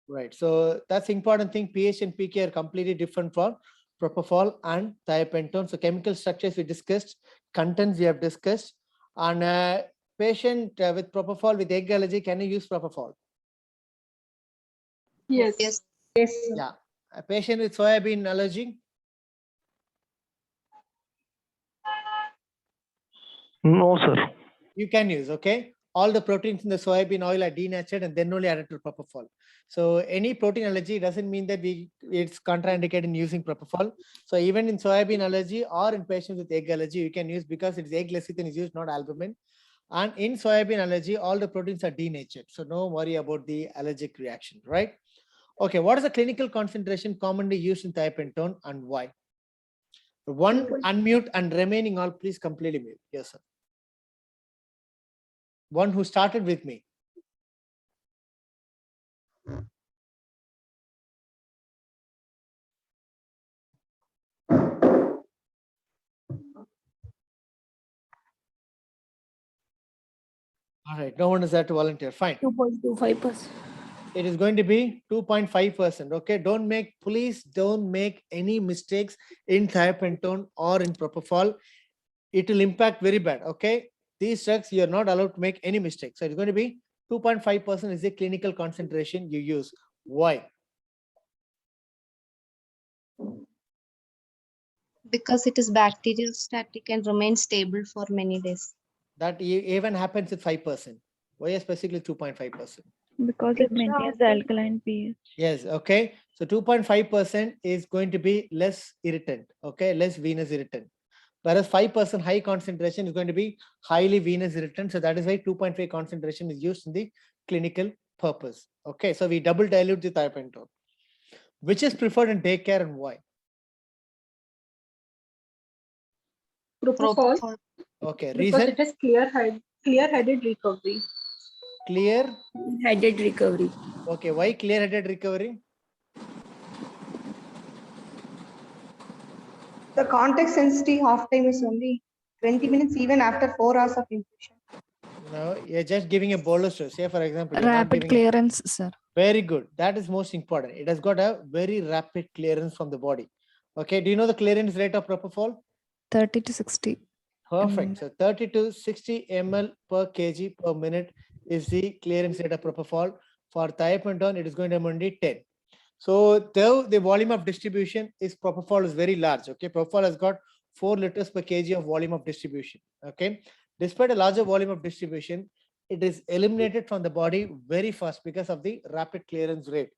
Right. So that's important thing. pH and pK are completely different for propofol and thiopentone. So chemical structures we discussed, contents we have discussed. And patient with propofol with egg allergy, can you use propofol? Yes. Yes. Yes, sir. Yeah. A patient with soybean allergy, No, sir. you can use. Okay. All the proteins in the soybean oil are denatured and then only added to propofol. So any protein allergy doesn't mean that it's contraindicated in using propofol. So even in soybean allergy or in patients with egg allergy, you can use because it's egg lecithin is used, not albumin. And in soybean allergy, all the proteins are denatured. So no worry about the allergic reaction, right? Okay, what is the clinical concentration commonly used in thiopentone and why? One, unmute, and remaining all, please completely mute. Yes, sir. One who started with me. All right, no one is there to volunteer. Fine. 2.25%. It is going to be 2.5%. Okay, please don't make any mistakes in thiopentone or in propofol. It will impact very bad. Okay, these drugs you are not allowed to make any mistakes. So it's going to be 2.5% is the clinical concentration you use. Why? Because it is bacterial static and remains stable for many days. That even happens with 5%. Why specifically 2.5%? Because it maintains the alkaline pH. Yes, okay. So 2.5% is going to be less irritant, okay, less venous irritant. Whereas 5% high concentration is going to be highly venous irritant. So that is why 2.5 concentration is used in the clinical purpose. Okay, so we double dilute the thiopentone. Which is preferred in daycare and why? Propofol, Propofol. Okay, because reason? it has clear-headed recovery. Headed recovery. Okay, why clear-headed recovery? The context sensitive half time is only 20 minutes even after 4 hours of infusion. No, you're just giving a bolus. Say, for example, you're not Rapid giving clearance, sir. very good. That is most important. It has got a very rapid clearance from the body. Okay, do you know the clearance rate of propofol? 30 to 60. Perfect. So 30 to 60 ml per kg per minute is the clearance rate of propofol. For thiopentone, it is going to be only 10. So though the volume of distribution is propofol is very large. Okay, propofol has got 4 liters per kg of volume of distribution. Okay, despite a larger volume of distribution, it is eliminated from the body very fast because of the rapid clearance rate.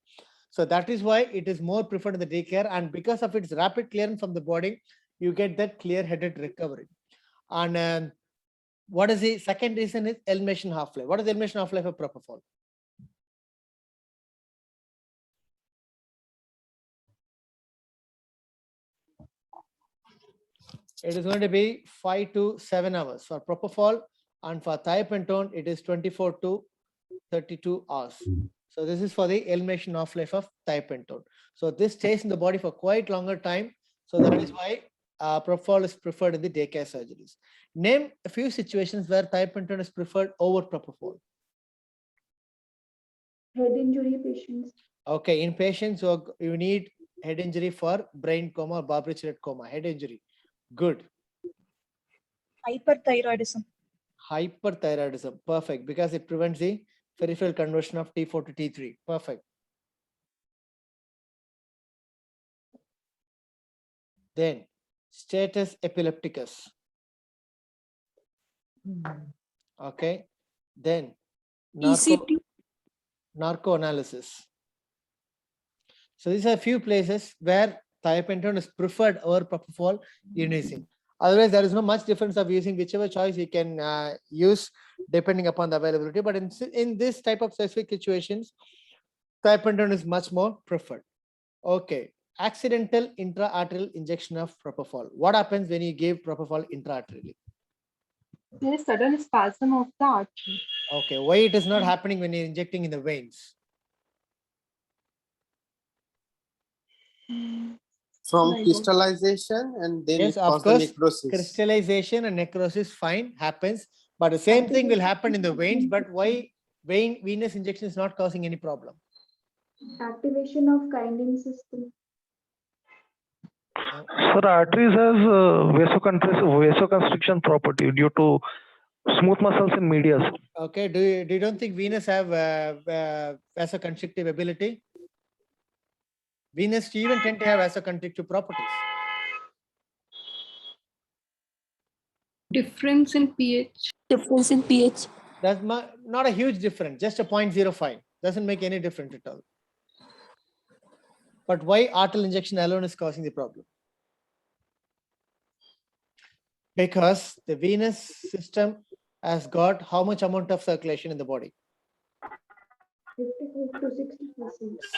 So that is why it is more preferred in the daycare, and because of its rapid clearance from the body, you get that clear-headed recovery. And what is the second reason is elimination half-life. What is the elimination half-life of propofol? It is going to be 5 to 7 hours for propofol, and for thiopentone, it is 24 to 32 hours. So this is for the elimination half-life of thiopentone. So this stays in the body for quite longer time. So that is why propofol is preferred in the daycare surgeries. Name a few situations where thiopentone is preferred over propofol. Head injury patients. Okay, in patients who you need head injury for brain coma, barbiturated coma, head injury. Good. Hyperthyroidism. Hyperthyroidism, perfect, because it prevents the peripheral conversion of T4 to T3. Perfect. Then status epilepticus. Okay. Then narco analysis. So these are a few places where thiopentone is preferred over propofol in using. Otherwise, there is no much difference of using whichever choice you can use depending upon the availability. But in this type of specific situations, thiopentone is much more preferred. Okay. Accidental intra-arterial injection of propofol. What happens when you give propofol intra-arterially? There is sudden spasm of the artery. Okay. Why it is not happening when you're injecting in the veins? From crystallization and then Yes, it of causes the course, necrosis. crystallization and necrosis fine happens, but the same thing will happen in the veins. But why venous injection is not causing any problem? Activation of Kynin system. Sir, arteries has vasoconstriction property due to smooth muscles in medias. Okay, do you don't think venous have vasoconstrictive ability? Venous even tend to have vasoconstrictive properties. Difference in pH. Difference in pH. That's not a huge difference, just a 0.05. Doesn't make any difference at all. But why arterial injection alone is causing the problem? Because the venous system has got how much amount of circulation in the body? 55 to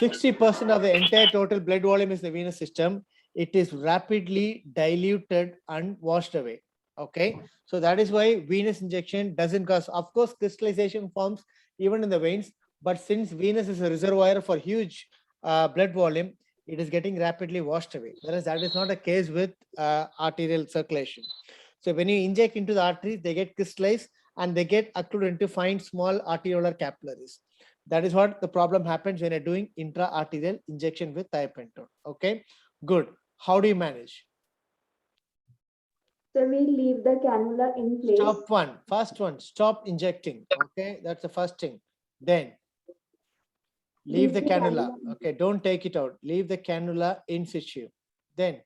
60%. 60% of the entire total blood volume is the venous system. It is rapidly diluted and washed away. Okay, so that is why venous injection doesn't cause, of course, crystallization forms even in the veins, but since venous is a reservoir for huge blood volume, it is getting rapidly washed away. Whereas that is not the case with arterial circulation. So when you inject into the arteries, they get crystallized and they get occluded into fine small arteriolar capillaries. That is what the problem happens when you're doing intra-arterial injection with thiopentone. Okay, good. How do you manage? So we leave the cannula in place. Stop one. First one, stop injecting. Okay, that's the first thing. Then leave the cannula. Okay, don't take it out. Leave the cannula in situ. Then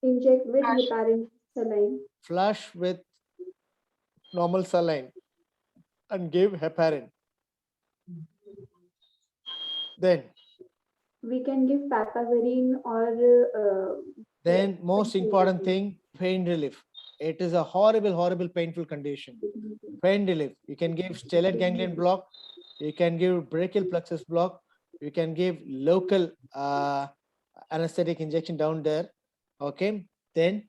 Inject with heparin saline. flush with normal saline and give heparin. Then We can give papaverine or Then most important thing, pain relief. It is a horrible, horrible, painful condition. Pain relief. You can give stellate ganglion block. You can give brachial plexus block. You can give local anesthetic injection down there. Okay. Then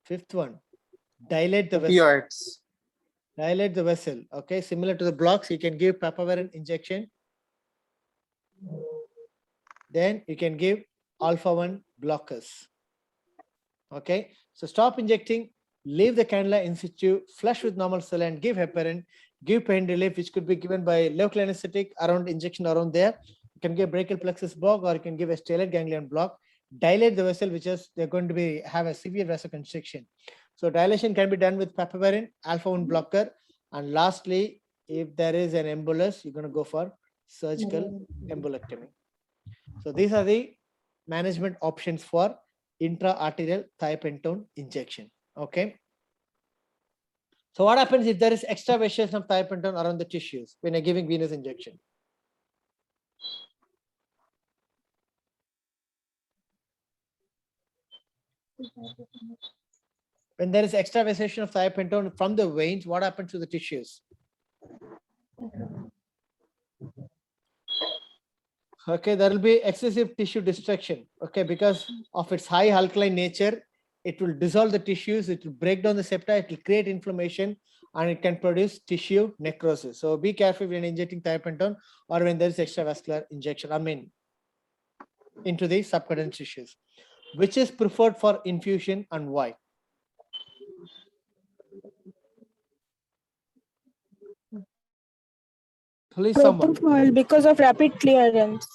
fifth one, dilate the vessel. Opioids. Dilate the vessel. Okay. Similar to the blocks, you can give papaverine injection. Then you can give alpha-1 blockers. Okay, so stop injecting, leave the cannula in situ, flush with normal saline, give heparin, give pain relief, which could be given by local anesthetic around injection around there. You can give brachial plexus block or you can give a stellate ganglion block. Dilate the vessel, which is they're going to have a severe vasoconstriction. So dilation can be done with papaverine, alpha-1 blocker, and lastly, if there is an embolus, you're going to go for surgical embolectomy. So these are the management options for intra-arterial thiopentone injection. Okay. So what happens if there is extravasation of thiopentone around the tissues when you're giving venous injection? When there is extravasation of thiopentone from the veins, what happens to the tissues? Okay, there will be excessive tissue destruction. Okay, because of its high alkaline nature, it will dissolve the tissues, it will break down the septa, it will create inflammation, and it can produce tissue necrosis. So be careful when injecting thiopentone or when there is extravascular injection, into the subcutaneous tissues. Which is preferred for infusion and why? Please someone. Propofol because of rapid clearance.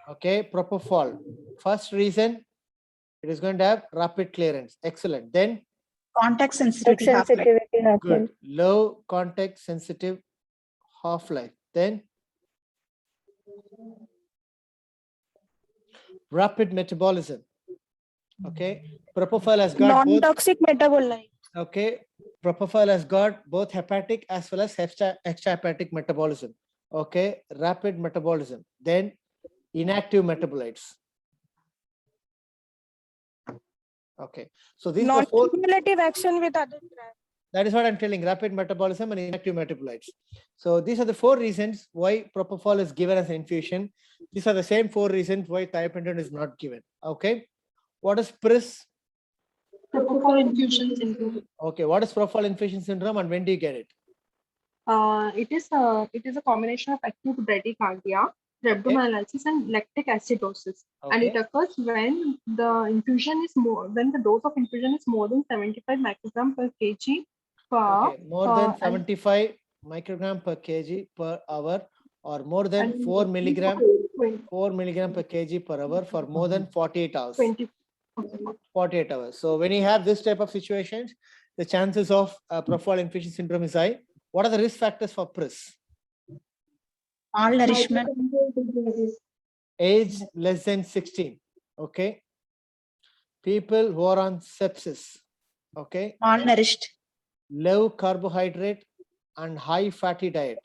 Okay, propofol. First reason, it is going to have rapid clearance. Excellent. Then Contact sensitivity half-life. good. Low contact sensitive half-life. Then rapid metabolism. Okay, propofol has got both. Non-toxic metabolite. Okay, propofol has got both hepatic as well as extrahepatic metabolism. Okay, rapid metabolism. Then inactive metabolites. Okay, so these are four. Non-cumulative action with other drugs. That is what I'm telling, rapid metabolism and inactive metabolites. So these are the 4 reasons why propofol is given as an infusion. These are the same 4 reasons why thiopentone is not given. Okay, what is PRIS? propofol infusion syndrome. Okay, what is propofol infusion syndrome and when do you get it? It is a combination of acute bradycardia, rhabdomyolysis, and lactic acidosis. And Okay. it occurs when when the dose of infusion is more than 75 microgram per kg per Okay, more than and- 75 microgram per kg per hour or more than 4 milligram per kg per hour for more than 48 hours. 20. 48 hours. So when you have this type of situations, the chances of propofol infusion syndrome is high. What are the risk factors for PRIS? Malnourishment. Age less than 16. Okay. People who are on sepsis. Okay. Malnourished. Low carbohydrate and high fatty diet.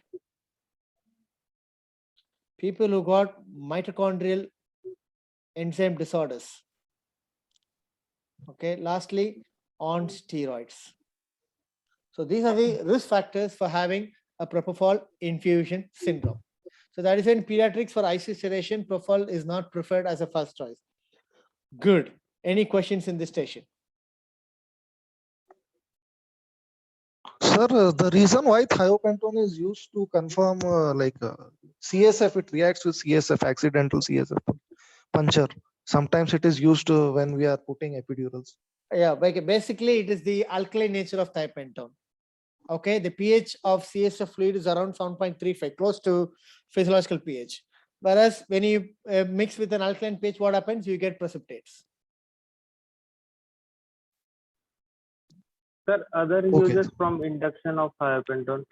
People who got mitochondrial enzyme disorders. Okay. Lastly, on steroids. So these are the risk factors for having a propofol infusion syndrome. So that is in pediatrics for ICU sedation, propofol is not preferred as a first choice. Good. Any questions in this station? Sir, the reason why thiopentone is used to confirm CSF, it reacts with CSF, accidental CSF puncture. Sometimes it is used when we are putting epidurals. Yeah, basically it is the alkaline nature of thiopentone. Okay, the pH of CSF fluid is around 7.35, close to physiological pH. Whereas when you mix with an alkaline pH, what happens? You get precipitates. Sir, other Okay. uses from induction of thiopentone.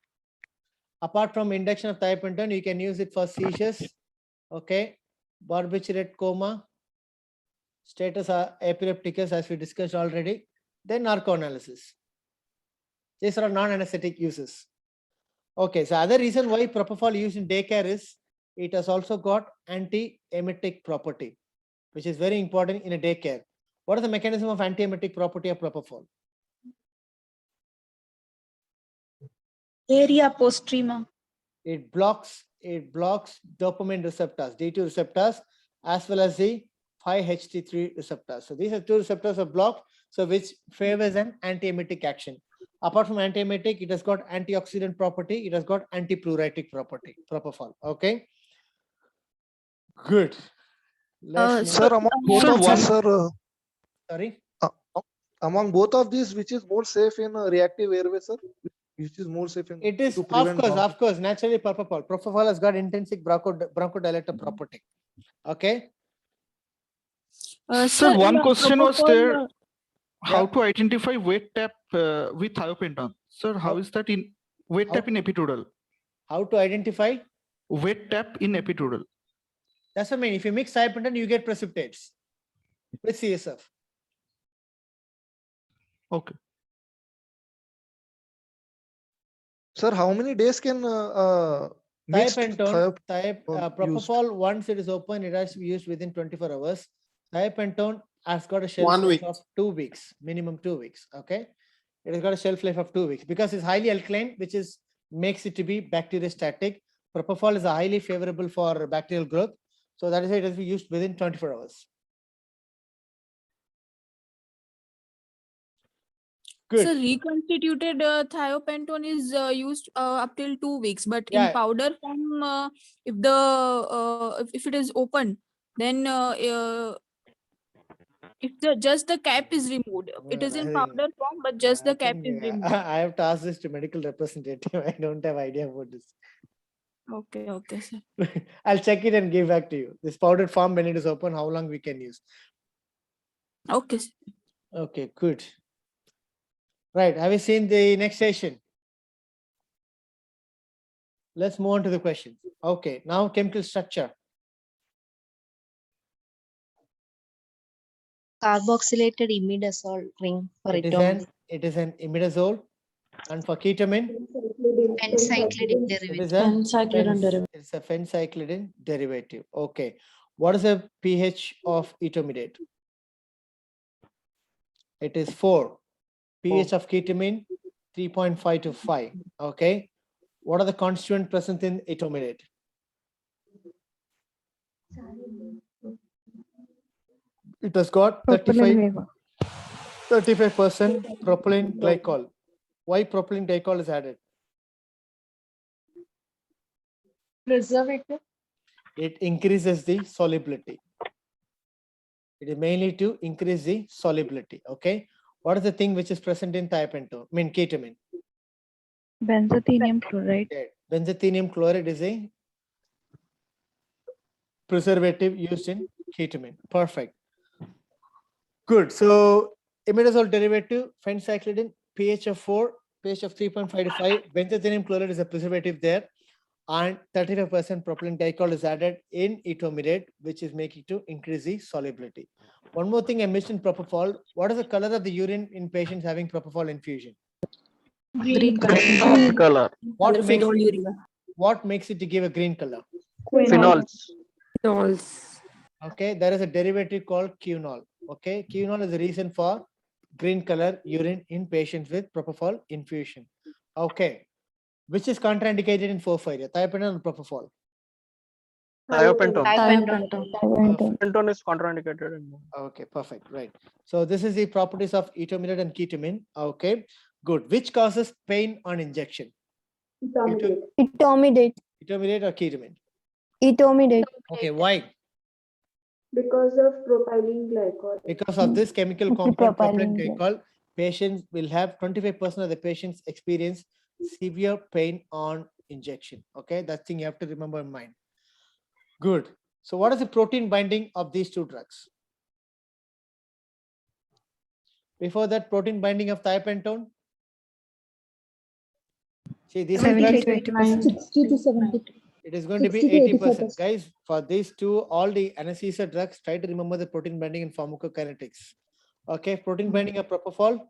Apart from induction of thiopentone, you can use it for seizures. Okay, barbiturate coma, status epilepticus, as we discussed already. Then narcoanalysis. These are non-anesthetic uses. Okay, so other reason why propofol used in daycare is it has also got anti-emetic property, which is very important in a daycare. What is the mechanism of anti-emetic property of propofol? Area postrema. It blocks dopamine receptors, D2 receptors, as well as the 5-HT3 receptors. So these are two receptors are blocked, so which favors an anti-emetic action. Apart from antiemetic, it has got antioxidant property. It has got antipruritic property. Propofol. Okay. Good. Let's Sir, among both sir, of these, sir, sorry. among both of these, which is more safe in reactive airway, sir? Which is more safe in It is to of prevent course, naturally propofol. Propofol has got intrinsic bronchodilator property. Okay. Sir, one question was there. Yeah. How to identify weight tap with thiopentone? Sir, how How- is that in weight how- tap in epidural? How to identify? Weight tap in epidural. That's what I mean. If you mix thiopentone, you get precipitates with CSF. Okay. Sir, how many days can mixed Thiopentone, used? propofol, once it is open, it has to be used within 24 hours. Thiopentone has got a shelf 1 life week. of 2 weeks, minimum 2 weeks. Okay, it has got a shelf life of 2 weeks because it's highly alkaline, which is makes it to be bacteriostatic. Propofol is highly favorable for bacterial growth, so that is why it has to be used within 24 hours. Good. So reconstituted thiopentone is used up till 2 weeks, but Yeah. in powder form, if it is open, then if just the cap is removed, it is in powder form, but just the cap is removed. I have to ask this to medical representative. I don't have idea about this. Okay, sir. I'll check it and give back to you. This powdered form, when it is open, how long we can use? Okay, sir. Okay, good. Right. Have you seen the next session? Let's move on to the questions. Okay, now chemical structure. Carboxylated imidazole ring for It is an imidazole, and for ketamine, Phencyclidine it is derivative. it's a phencyclidine derivative. Okay. What is the pH of etomidate? It is 4. pH of ketamine 3.5 to 5. Okay. What are the constituents present in etomidate? It has got 35% propylene glycol. Why propylene glycol is added? Preservative. It increases the solubility. It is mainly to increase the solubility. Okay. What is the thing which is present in ketamine? Benzathenium chloride. Yeah. Benzathenium chloride is a preservative used in ketamine. Perfect. Good. So imidazole derivative, phencyclidine, pH of 4, pH of 3.5 to 5. Benzethonium chloride is a preservative there. And 35% propylene glycol is added in etomidate, which is making to increase the solubility. One more thing I missed in propofol. What is the color of the urine in patients having propofol infusion? Green Green color. What makes it to give a green color? Phenols. Okay, there is a derivative called quinol. Okay, quinol is the reason for green color urine in patients with propofol infusion. Okay, which is contraindicated in porphyria, thiopentone or propofol? Thiopentone. Thiopentone. Is contraindicated. Okay, perfect. Right. So this is the properties of etomidate and ketamine. Okay, good. Which causes pain on injection? Etomidate. Etomidate or ketamine? Etomidate. Okay, why? Because of propylene glycol. Because of this chemical compound propylene glycol, patients will have 25% of the patients experience severe pain on injection. Okay, that thing you have to remember in mind. Good. So what is the protein binding of these two drugs? Before that, protein binding of thiopentone. See, these are drugs, 60 to 70. it is going to be 60 to 80%. Guys, for these two, all the anesthesia drugs, try to remember the protein binding and pharmacokinetics. Okay, protein binding of propofol,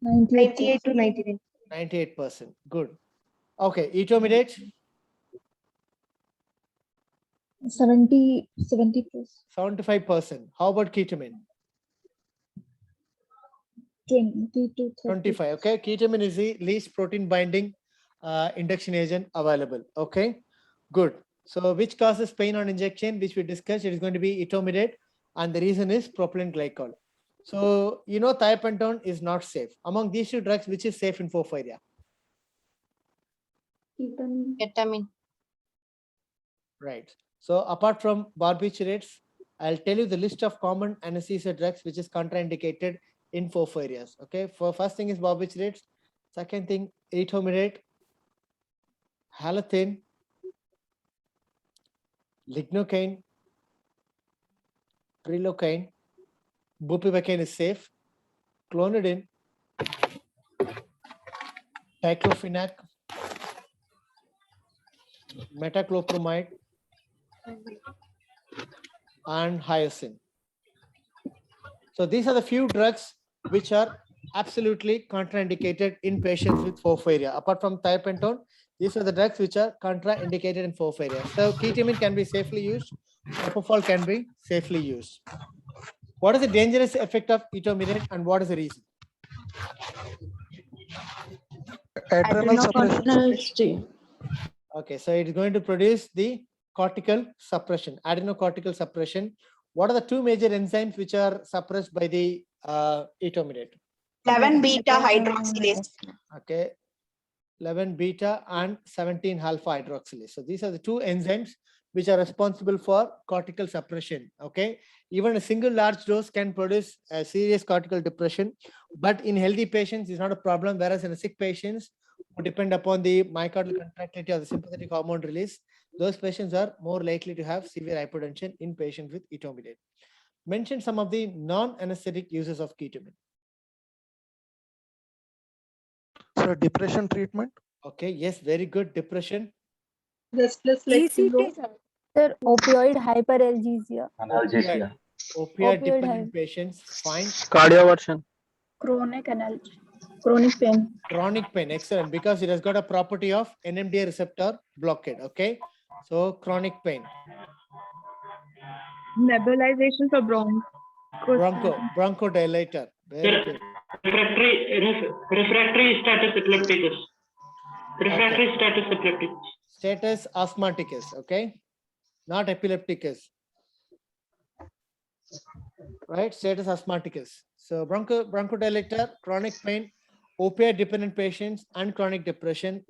98 to 99. 98%. Good. Okay, etomidate, 70 plus. 75%. How about ketamine? 20 to 30. 25. Okay, ketamine is the least protein binding induction agent available. Okay, good. So which causes pain on injection, which we discussed, it is going to be etomidate, and the reason is propylene glycol. So you know thiopentone is not safe. Among these two drugs, which is safe in porphyria? Ketamine. Right. So apart from barbiturates, I'll tell you the list of common anesthesia drugs which is contraindicated in porphyrias. Okay. For first thing is barbiturates. Second thing, etomidate, halothane, lignocaine, prilocaine, bupivacaine is safe, clonidine, diclofenac, metoclopramide, and hyoscine. So these are the few drugs which are absolutely contraindicated in patients with porphyria. Apart from thiopentone, these are the drugs which are contraindicated in porphyria. So ketamine can be safely used, propofol can be safely used. What is the dangerous effect of etomidate and what is the reason? Adrenal suppression. Okay, so it is going to produce the cortical suppression, adrenocortical suppression. What are the two major enzymes which are suppressed by the etomidate? 11 beta hydroxylase. Okay, 11 beta and 17 alpha hydroxylase. So these are the two enzymes which are responsible for cortical suppression. Okay, even a single large dose can produce a serious cortical depression, but in healthy patients it's not a problem, whereas in sick patients who depend upon the myocardial contractility or the sympathetic hormone release, those patients are more likely to have severe hypertension in patients with etomidate. Mention some of the non-anesthetic uses of ketamine. So depression treatment. Okay, yes, very good. Depression. Restless leg syndrome. Sir, opioid hyperalgesia. Opioid dependent patients. Fine. Cardioversion. Chronic analgesia. Chronic pain. Chronic pain. Excellent. Because it has got a property of NMDA receptor blockade. Okay. So chronic pain. Nebulization for Bronchodilator. Very good. Refractory status epilepticus. Refractory status epilepticus. Status asthmaticus. Okay. Not epilepticus. Right. Status asthmaticus. So bronchodilator, chronic pain, opioid dependent patients, and chronic depression.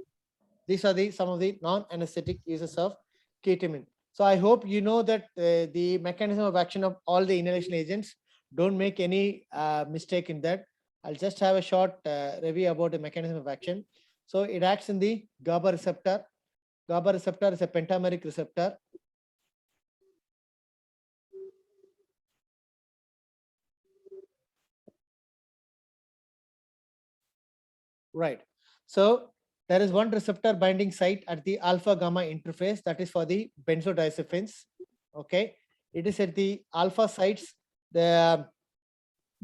These are some of the non-anesthetic uses of ketamine. So I hope you know that the mechanism of action of all the inhalation agents. Don't make any mistake in that. I'll just have a short review about the mechanism of action. So it acts in the GABA receptor. GABA receptor is a pentameric receptor. Right. So there is one receptor binding site at the alpha gamma interface that is for the benzodiazepines. Okay. It is at the alpha sites the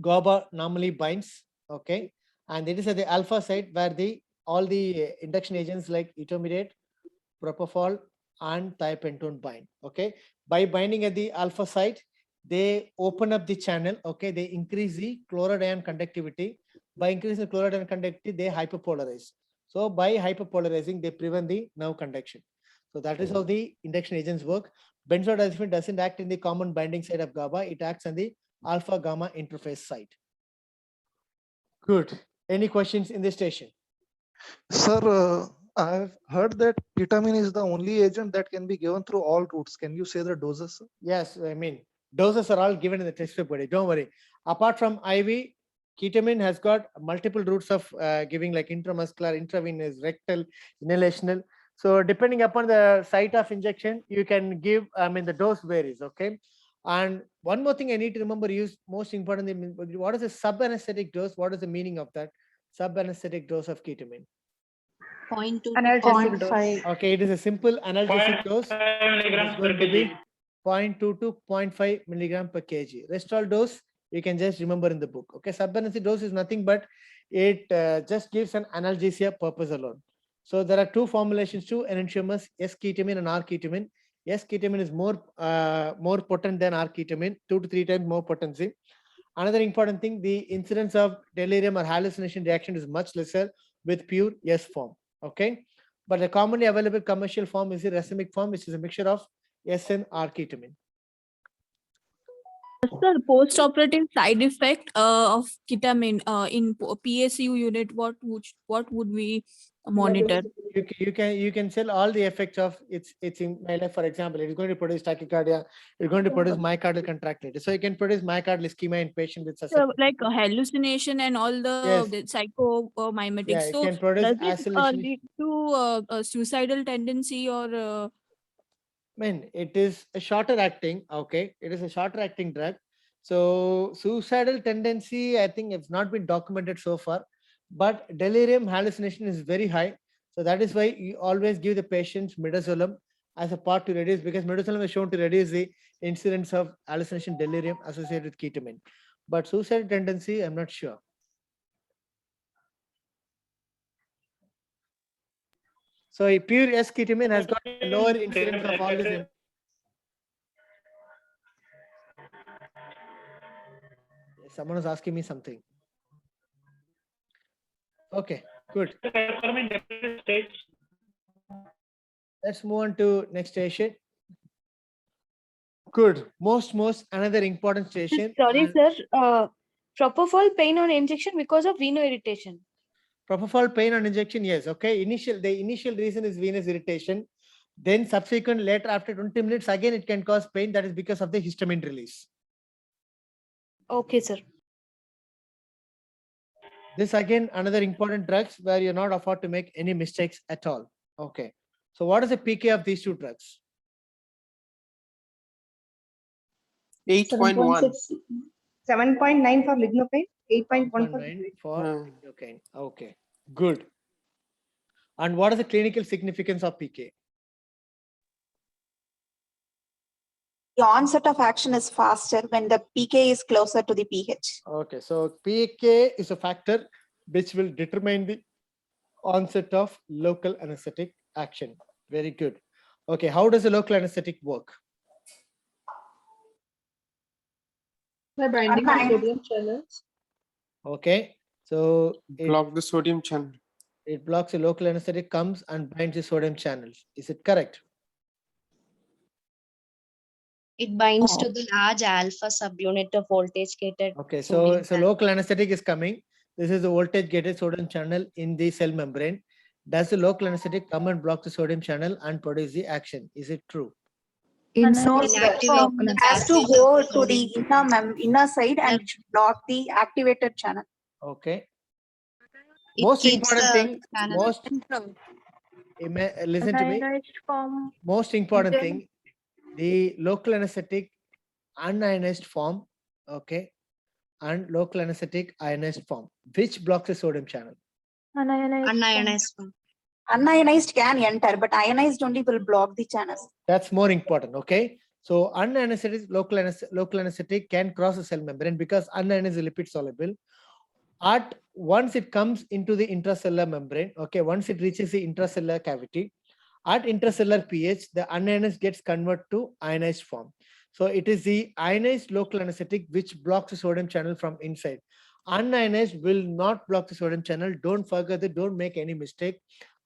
GABA normally binds. Okay. And it is at the alpha site where the all the induction agents like etomidate, propofol, and thiopentone bind. Okay. By binding at the alpha site, they open up the channel. Okay. They increase the chloride ion conductivity. By increasing the chloride ion conductivity, they hyperpolarize. So by hyperpolarizing, they prevent the nerve conduction. So that is how the induction agents work. Benzodiazepine doesn't act in the common binding site of GABA. It acts on the alpha gamma interface site. Good. Any questions in this station? Sir, I've heard that ketamine is the only agent that can be given through all routes. Can you say the doses, sir? Yes, I mean, doses are all given in the test report. Don't worry. Apart from IV, ketamine has got multiple routes of giving, like intramuscular, intravenous, rectal, inhalational. So depending upon the site of injection, you can give, I mean, the dose varies, okay? And one more thing I need to remember is most importantly, what is the sub-anesthetic dose? What is the meaning of that sub-anesthetic dose of ketamine? 0.2 Analgesic dose. Okay, it is a simple analgesic dose. 0.5 milligrams per Going to be kg. 0.2 to 0.5 milligram per kg. Rest all dose you can just remember in the book. Okay, sub-anesthetic dose is nothing but it just gives an analgesia purpose alone. So there are two formulations too, enantiomers, S-ketamine and R-ketamine. S-ketamine is more potent than R-ketamine, 2 to 3 times more potency. Another important thing, the incidence of delirium or hallucination reaction is much lesser with pure S form. Okay, but the commonly available commercial form is the racemic form, which is a mixture of S and R-ketamine. Sir, post-operative side effect of ketamine in PSU unit, what would we monitor? You can tell all the effects of it's in my life. For example, it is going to produce tachycardia, it's going to produce myocardial contractility. So you can produce myocardial ischemia in patient with such So, like hallucination and all Yes. the psychomimetics. Yeah, it So can produce does it isolation. lead to a suicidal tendency or I mean, it is a shorter acting. Okay, it is a shorter acting drug. So suicidal tendency, I think it's not been documented so far, but delirium hallucination is very high. So that is why you always give the patients midazolam as a part to reduce, because midazolam is shown to reduce the incidence of hallucination delirium associated with ketamine. But suicidal tendency, I'm not sure. So a pure S-ketamine has got a lower incidence of all these. Someone is asking me something. Okay, good. Let's move on to next station. Good. Most another important station. Sorry, sir. Propofol pain on injection because of venous irritation. Propofol pain on injection, yes. Okay. The initial reason is venous irritation. Then subsequent later after 20 minutes, again it can cause pain. That is because of the histamine release. Okay, sir. This again another important drugs where you're not afford to make any mistakes at all. Okay. So what is the PK of these two drugs? 8.1. 7.9 for lignocaine, 8.1 for 0.9 for lidocaine. Okay, good. And what is the clinical significance of PK? The onset of action is faster when the PK is closer to the pH. Okay, so PK is a factor which will determine the onset of local anesthetic action. Very good. Okay, how does the local anesthetic work? By binding the sodium channels. Okay, so Block the sodium channel. it blocks the local anesthetic, comes and binds the sodium channels. Is it correct? It binds to the large alpha subunit of voltage gated. Okay, so local anesthetic is coming. This is the voltage gated sodium channel in the cell membrane. Does the local anesthetic come and block the sodium channel and produce the action? Is it true? Inactive local Has to go to the inner side and block the activated channel. Okay. It Most keeps important the thing, channel. listen to me. Most important thing, the local anesthetic unionized form, okay, and local anesthetic ionized form. Which blocks the sodium channel? Unionized form. Unionized can enter, but ionized only will block the channels. That's more important. Okay. So unanesthetic local anesthetic can cross the cell membrane because unionized is lipid soluble. Once it comes into the intracellular membrane, okay, once it reaches the intracellular cavity, at intracellular pH, the unionized gets converted to ionized form. So it is the ionized local anesthetic which blocks the sodium channel from inside. Unionized will not block the sodium channel. Don't forget that, don't make any mistake.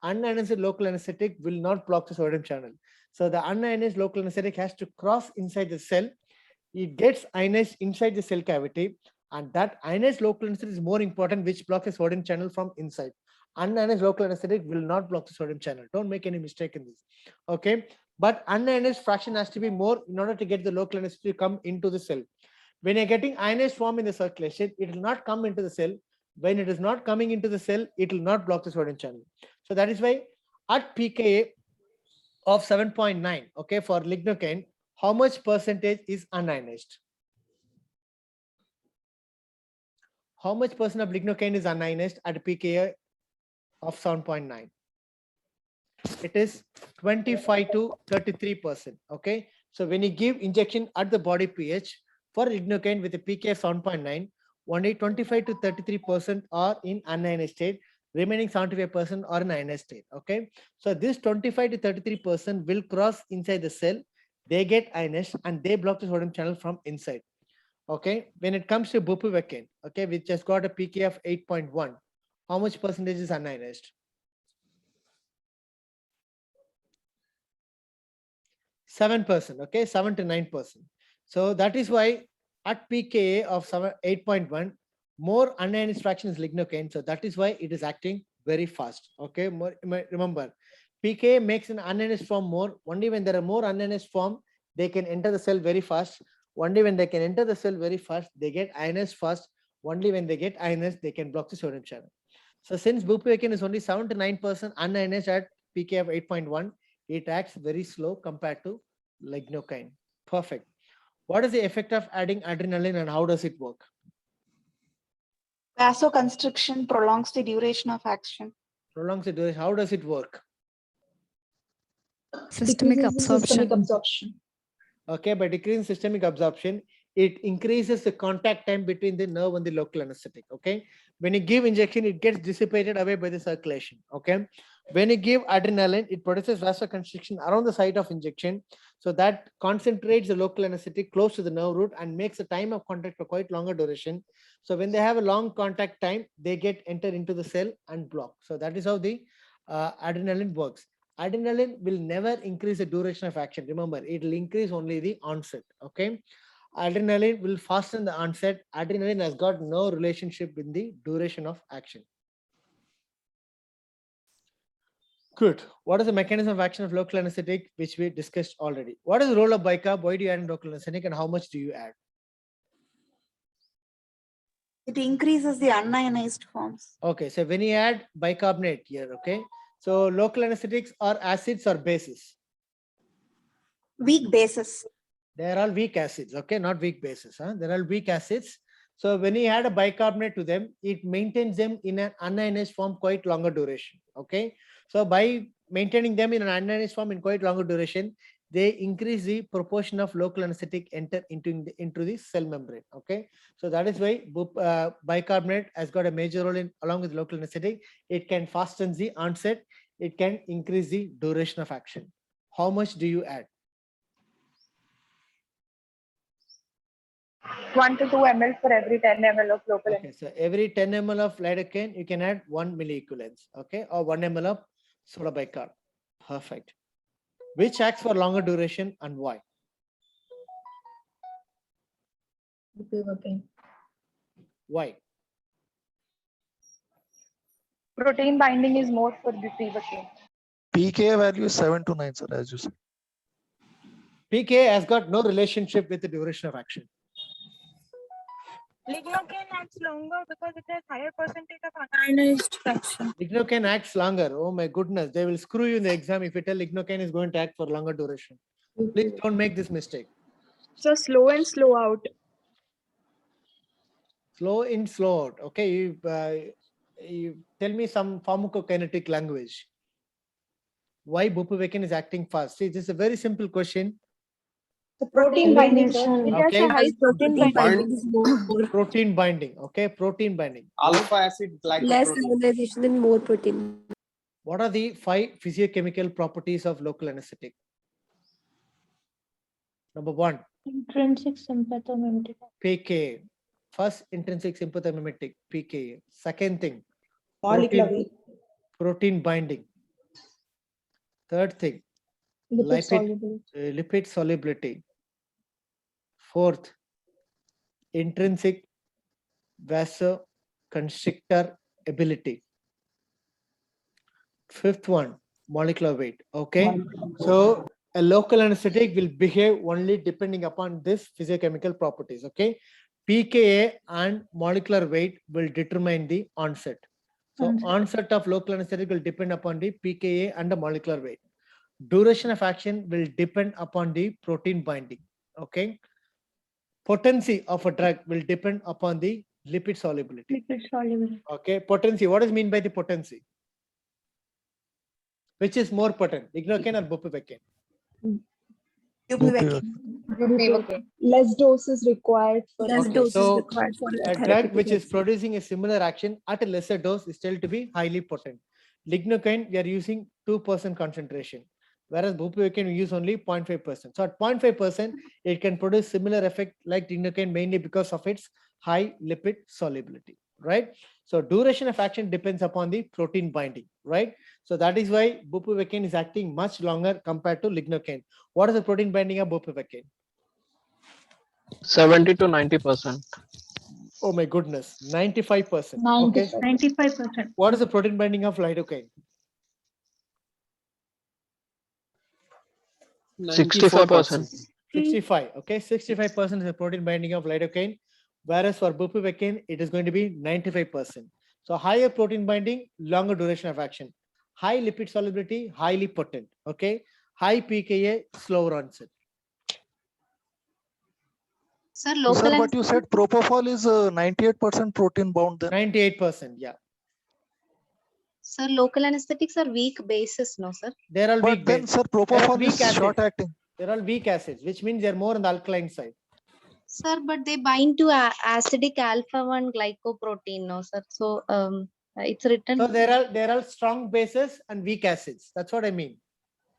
Unionized local anesthetic will not block the sodium channel. So the unionized local anesthetic has to cross inside the cell. It gets ionized inside the cell cavity, and that ionized local anesthetic is more important, which blocks the sodium channel from inside. Unionized local anesthetic will not block the sodium channel. Don't make any mistake in this. Okay, but unionized fraction has to be more in order to get the local anesthetic to come into the cell. When you're getting ionized form in the circulation, it will not come into the cell. When it is not coming into the cell, it will not block the sodium channel. So that is why at pKa of 7.9, okay, for lignocaine, how much percentage is unionized? How much percent of lignocaine is unionized at pKa of 7.9? It is 25 to 33%. Okay. So when you give injection at the body pH for lignocaine with a pKa of 7.9, only 25 to 33% are in unionized state, remaining 75% are in ionized state. Okay. So this 25 to 33% will cross inside the cell. They get ionized and they block the sodium channel from inside. Okay. When it comes to bupivacaine, okay, which has got a pKa of 8.1, how much percentage is unionized? 7%, okay, 7 to 9%. So that is why at pKa of 8.1, more unionized fraction is lignocaine. So that is why it is acting very fast. Okay, remember, pKa makes an unionized form more. Only when there are more unionized form, they can enter the cell very fast. Only when they can enter the cell very fast, they get ionized fast. Only when they get ionized, they can block the sodium channel. So since bupivacaine is only 7 to 9% unionized at pKa of 8.1, it acts very slow compared to lignocaine. Perfect. What is the effect of adding adrenaline and how does it work? Vasoconstriction prolongs the duration of action. Prolongs the duration. How does it work? Systemic absorption. Okay, by decreasing systemic absorption, it increases the contact time between the nerve and the local anesthetic. Okay, when you give injection, it gets dissipated away by the circulation. Okay, when you give adrenaline, it produces vasoconstriction around the site of injection, so that concentrates the local anesthetic close to the nerve root and makes the time of contact for quite longer duration. So when they have a long contact time, they get entered into the cell and block. So that is how the adrenaline works. Adrenaline will never increase the duration of action. Remember, it will increase only the onset. Okay, adrenaline will fasten the onset. Adrenaline has got no relationship in the duration of action. Good. What is the mechanism of action of local anesthetic, which we discussed already? What is the role of bicarb? Why do you add in local anesthetic and how much do you add? It increases the unionized forms. Okay, so when you add bicarbonate here, okay, so local anesthetics are acids or bases? Weak bases. They are all weak acids, okay, not weak bases. They're all weak acids. So when you add a bicarbonate to them, it maintains them in an unionized form quite longer duration. Okay, so by maintaining them in an unionized form in quite longer duration, they increase the proportion of local anesthetic enter into the cell membrane. Okay, so that is why bicarbonate has got a major role in along with local anesthetic. It can fasten the onset. It can increase the duration of action. How much do you add? 1 to 2 ml for every 10 ml of local. Okay, so every 10 ml of lidocaine, you can add 1 milliequivalents, okay, or 1 ml of soda bicarb. Perfect. Which acts for longer duration and why? Why? Protein binding is more for bupivacaine. pKa value is 7 to 9, sir, as you said. pKa has got no relationship with the duration of action. Lignocaine acts longer because it has higher percentage of unionized fraction. Lignocaine acts longer. Oh my goodness, they will screw you in the exam if you tell lignocaine is going to act for longer duration. Please don't make this mistake. So slow and slow out. Slow in, slow out. Okay, you tell me some pharmacokinetic language. Why bupivacaine is acting fast? See, this is a very simple question. The protein binding, sir. It has Okay. a high protein binding. Protein binding. Okay, protein binding. Alpha acid Less glycoprotein. ionization and more protein. What are the 5 physiochemical properties of local anesthetic? Number 1, Intrinsic sympathomimetic. PKA. First, intrinsic sympathomimetic, PKA. Second thing, Molecular protein, weight. protein binding. Third thing, lipid solubility. Fourth, intrinsic vasoconstrictor ability. Fifth one, molecular weight. Okay. So a local anesthetic will behave only depending upon this physiochemical properties. Okay. PKA and molecular weight will determine the onset. So onset of local anesthetic will depend upon the PKA and the molecular weight. Duration of action will depend upon the protein binding. Okay. Potency of a drug will depend upon the lipid solubility. Okay. Potency. What does mean by the potency? Which is more potent, lignocaine or bupivacaine? Bupivacaine. Less doses required for Less Okay, doses so required for a drug therapeutic which is effect. producing a similar action at a lesser dose is still to be highly potent. Lignocaine, we are using 2% concentration, whereas bupivacaine we use only 0.5%. So at 0.5%, it can produce similar effect like lignocaine mainly because of its high lipid solubility, right? So duration of action depends upon the protein binding, right? So that is why bupivacaine is acting much longer compared to lignocaine. What is the protein binding of bupivacaine? 70 to 90%. Oh my goodness, 95%. Okay. 95%. What is the protein binding of lidocaine? 65%. 65. Okay, 65% is the protein binding of lidocaine, whereas for bupivacaine, it is going to be 95%. So higher protein binding, longer duration of action. High lipid solubility, highly potent. Okay, high PKA, slower onset. Sir, local Sir, but you said propofol is 98% protein bound then. 98%. Yeah, Sir, local anesthetics are weak bases, no, sir? they're all But weak then, base. sir, propofol weak is short acids. acting. They're all weak acids, which means they're more on the alkaline side. Sir, but they bind to acidic alpha-1 glycoprotein, no, sir? So it's written. So they're all strong bases and weak acids. That's what I mean.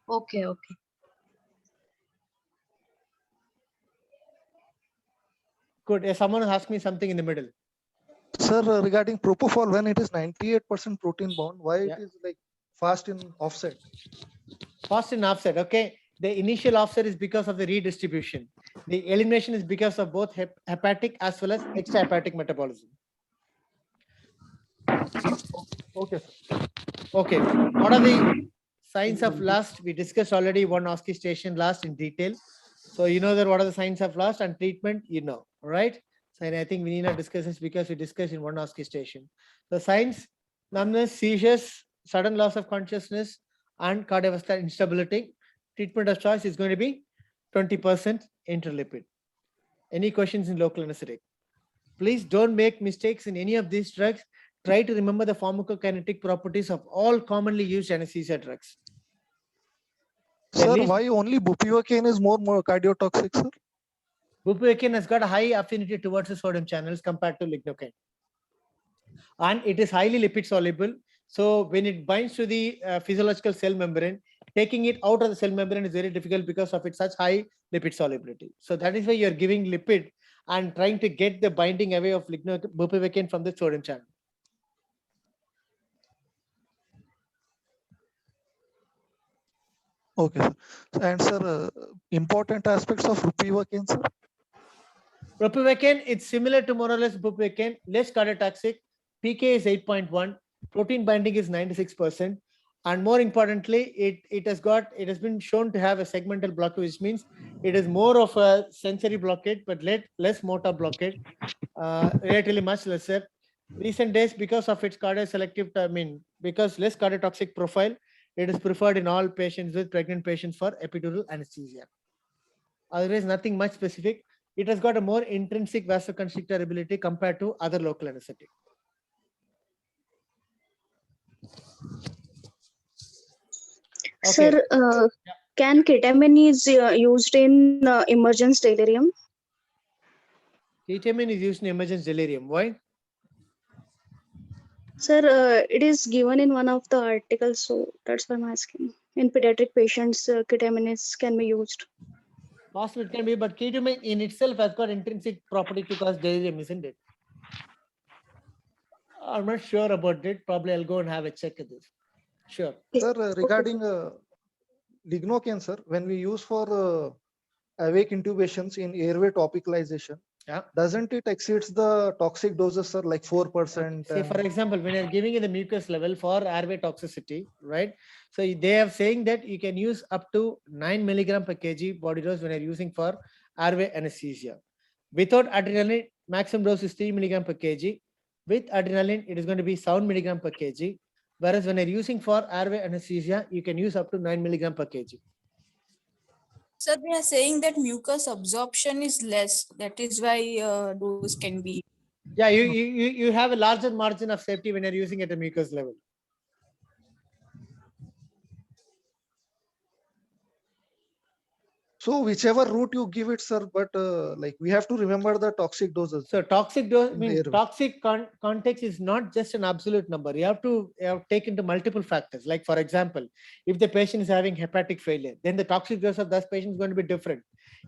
Okay, okay. Good. Someone asked me something in the middle. Sir, regarding propofol, when it is 98% protein bound, why Yeah. it is like fast in offset? Fast in offset. Okay. The initial offset is because of the redistribution. The elimination is because of both hepatic as well as extrahepatic metabolism. Okay. Okay. What are the signs of lust? We discussed already one OSCE station last in detail. So you know that what are the signs of lust and treatment, you know, right? So I think we need not discuss this because we discussed in one OSCE station. The signs, numbness, seizures, sudden loss of consciousness, and cardiovascular instability. Treatment of choice is going to be 20% interlipid. Any questions in local anesthetic? Please don't make mistakes in any of these drugs. Try to remember the pharmacokinetic properties of all commonly used anesthesia drugs. Sir, least- why only bupivacaine is more cardiotoxic, sir? Bupivacaine has got a high affinity towards the sodium channels compared to lignocaine. And it is highly lipid soluble. So when it binds to the physiological cell membrane, taking it out of the cell membrane is very difficult because of its such high lipid solubility. So that is why you're giving lipid and trying to get the binding away of bupivacaine from the sodium channel. Okay, sir. And sir, important aspects of bupivacaine, sir? Bupivacaine, it's similar to more or less bupivacaine, less cardiotoxic. PK is 8.1, protein binding is 96%, and more importantly, it has been shown to have a segmental blockade, which means it is more of a sensory blockade, but less motor blockade, relatively much lesser. Recent days, because of its cardioselective, because less cardiotoxic profile, it is preferred in all patients with pregnant patients for epidural anesthesia. Otherwise, nothing much specific. It has got a more intrinsic vasoconstrictor ability compared to other local anesthetic. Okay. Sir, can ketamine is used in emergency delirium? Ketamine is used in emergency delirium. Why? Sir, it is given in one of the articles, so that's why I'm asking. In pediatric patients, ketamine can be used. Possible it can be, but ketamine in itself has got intrinsic property to cause delirium, isn't it? I'm not sure about it. Probably I'll go and have a check at this. Sure. Sir, regarding lignocaine, sir, when we use for awake intubations in airway topicalization, Yeah. doesn't it exceeds the toxic doses, sir, like 4%? Say, for example, when you're giving in the mucus level for airway toxicity, right? So they are saying that you can use up to 9 milligram per kg body dose when you're using for airway anesthesia. Without adrenaline, maximum dose is 3 milligram per kg. With adrenaline, it is going to be 7 milligram per kg. Whereas when you're using for airway anesthesia, you can use up to 9 milligram per kg. Sir, they are saying that mucus absorption is less. That is why dose can be. Yeah, you have a larger margin of safety when you're using at a mucus level. So whichever route you give it, sir, but like we have to remember the toxic doses. So toxic dose in the means airway. toxic context is not just an absolute number. You have to take into multiple factors. Like for example, if the patient is having hepatic failure, then the toxic dose of that patient is going to be different.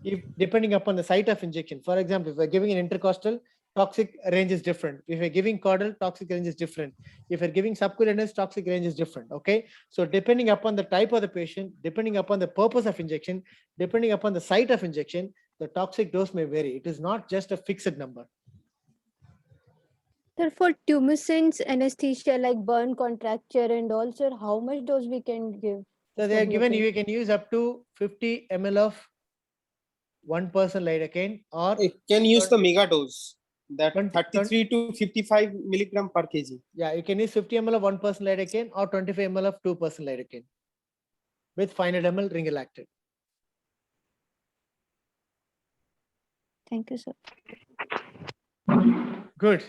If depending upon the site of injection, for example, if we're giving an intercostal, toxic range is different. If you're giving caudal, toxic range is different. If you're giving subcutaneous, toxic range is different. Okay. So depending upon the type of the patient, depending upon the purpose of injection, depending upon the site of injection, the toxic dose may vary. It is not just a fixed number. Sir, for tumescence anesthesia like burn contracture and all, sir, how much dose we can give? So they are given Submucous. you can use up to 50 ml of 1% lidocaine or You can use the mega dose, that 20 33 to 55 milligram per kg. yeah, you can use 50 ml of 1% lidocaine or 25 ml of 2% lidocaine with 500 ml ringelactate. Thank you, sir. Good.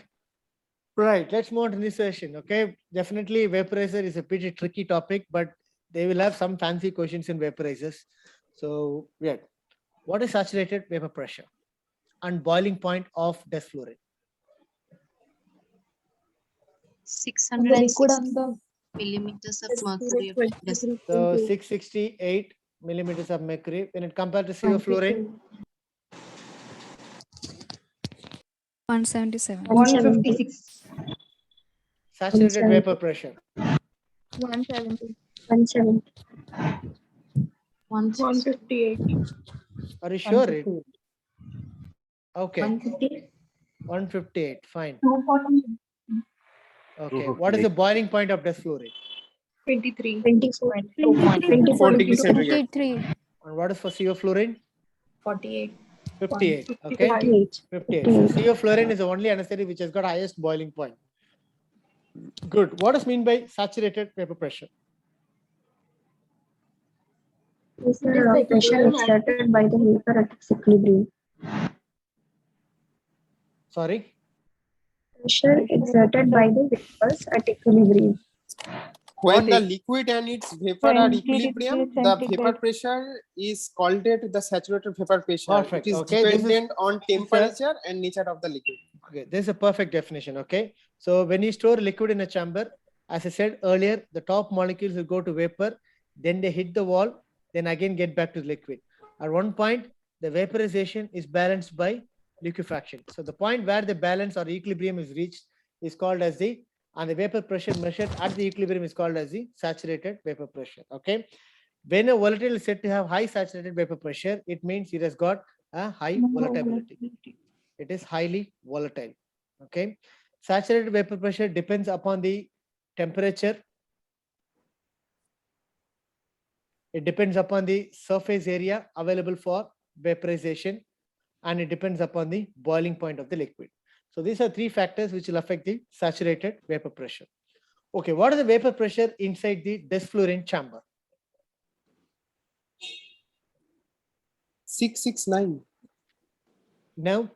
Right. Let's move on to this session. Okay. Definitely vaporizer is a pretty tricky topic, but they will have some fancy questions in vaporizers. So yeah. What is saturated vapor pressure and boiling point of desflurane? 660 millimeters of mercury. So 668 millimeters of mercury. When it compared to sevoflurane, 177. 156. saturated vapor pressure. 170. 158. Are you sure? Okay. 158. Fine. 240. Okay. What is the boiling point of desflurane? 23. 24. 4 degrees centigrade. 23. And what is for sevoflurane? 48. 58. Okay. 58. So sevoflurane is the only anesthetic which has got highest boiling point. Good. What does mean by saturated vapor pressure? The pressure exerted by the vapor at its equilibrium. Sorry. Pressure exerted by the vapors at equilibrium. When the What liquid and its vapor are 20 equilibrium, degrees the vapor centigrade. pressure is called it the saturated vapor pressure. Perfect. It is Okay, this is- dependent on temperature and nature of the liquid. Okay. This is a perfect definition. Okay. So when you store liquid in a chamber, as I said earlier, the top molecules will go to vapor, then they hit the wall, then again get back to the liquid. At one point, the vaporization is balanced by liquefaction. So the point where the balance or equilibrium is reached is called as and the vapor pressure measured at the equilibrium is called as the saturated vapor pressure. Okay. When a volatile is said to have high saturated vapor pressure, it means it has got a high volatility. It is highly volatile. Okay. Saturated vapor pressure depends upon the temperature. It depends upon the surface area available for vaporization, and it depends upon the boiling point of the liquid. So these are three factors which will affect the saturated vapor pressure. Okay, what is the vapor pressure inside the desflurane chamber? 669. Now,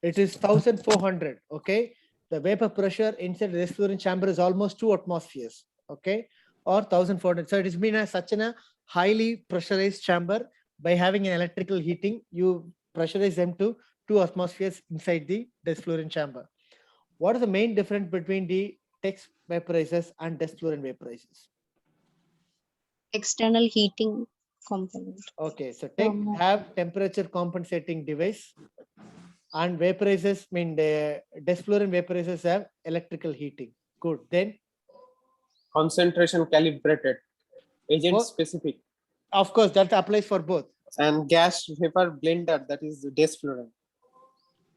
it is 1400. Okay, the vapor pressure inside the desflurane chamber is almost 2 atmospheres, okay, or 1400. So it has been such a highly pressurized chamber. By having an electrical heating, you pressurize them to 2 atmospheres inside the desflurane chamber. What is the main difference between the TEX vaporizers and desflurane vaporizers? External heating component. Okay, so TEC have temperature compensating device, and vaporizers mean the desflurane vaporizers have electrical heating. Good. Then Concentration calibrated, agent specific, of course that applies for both. and gas vapor blender, that is desflurane.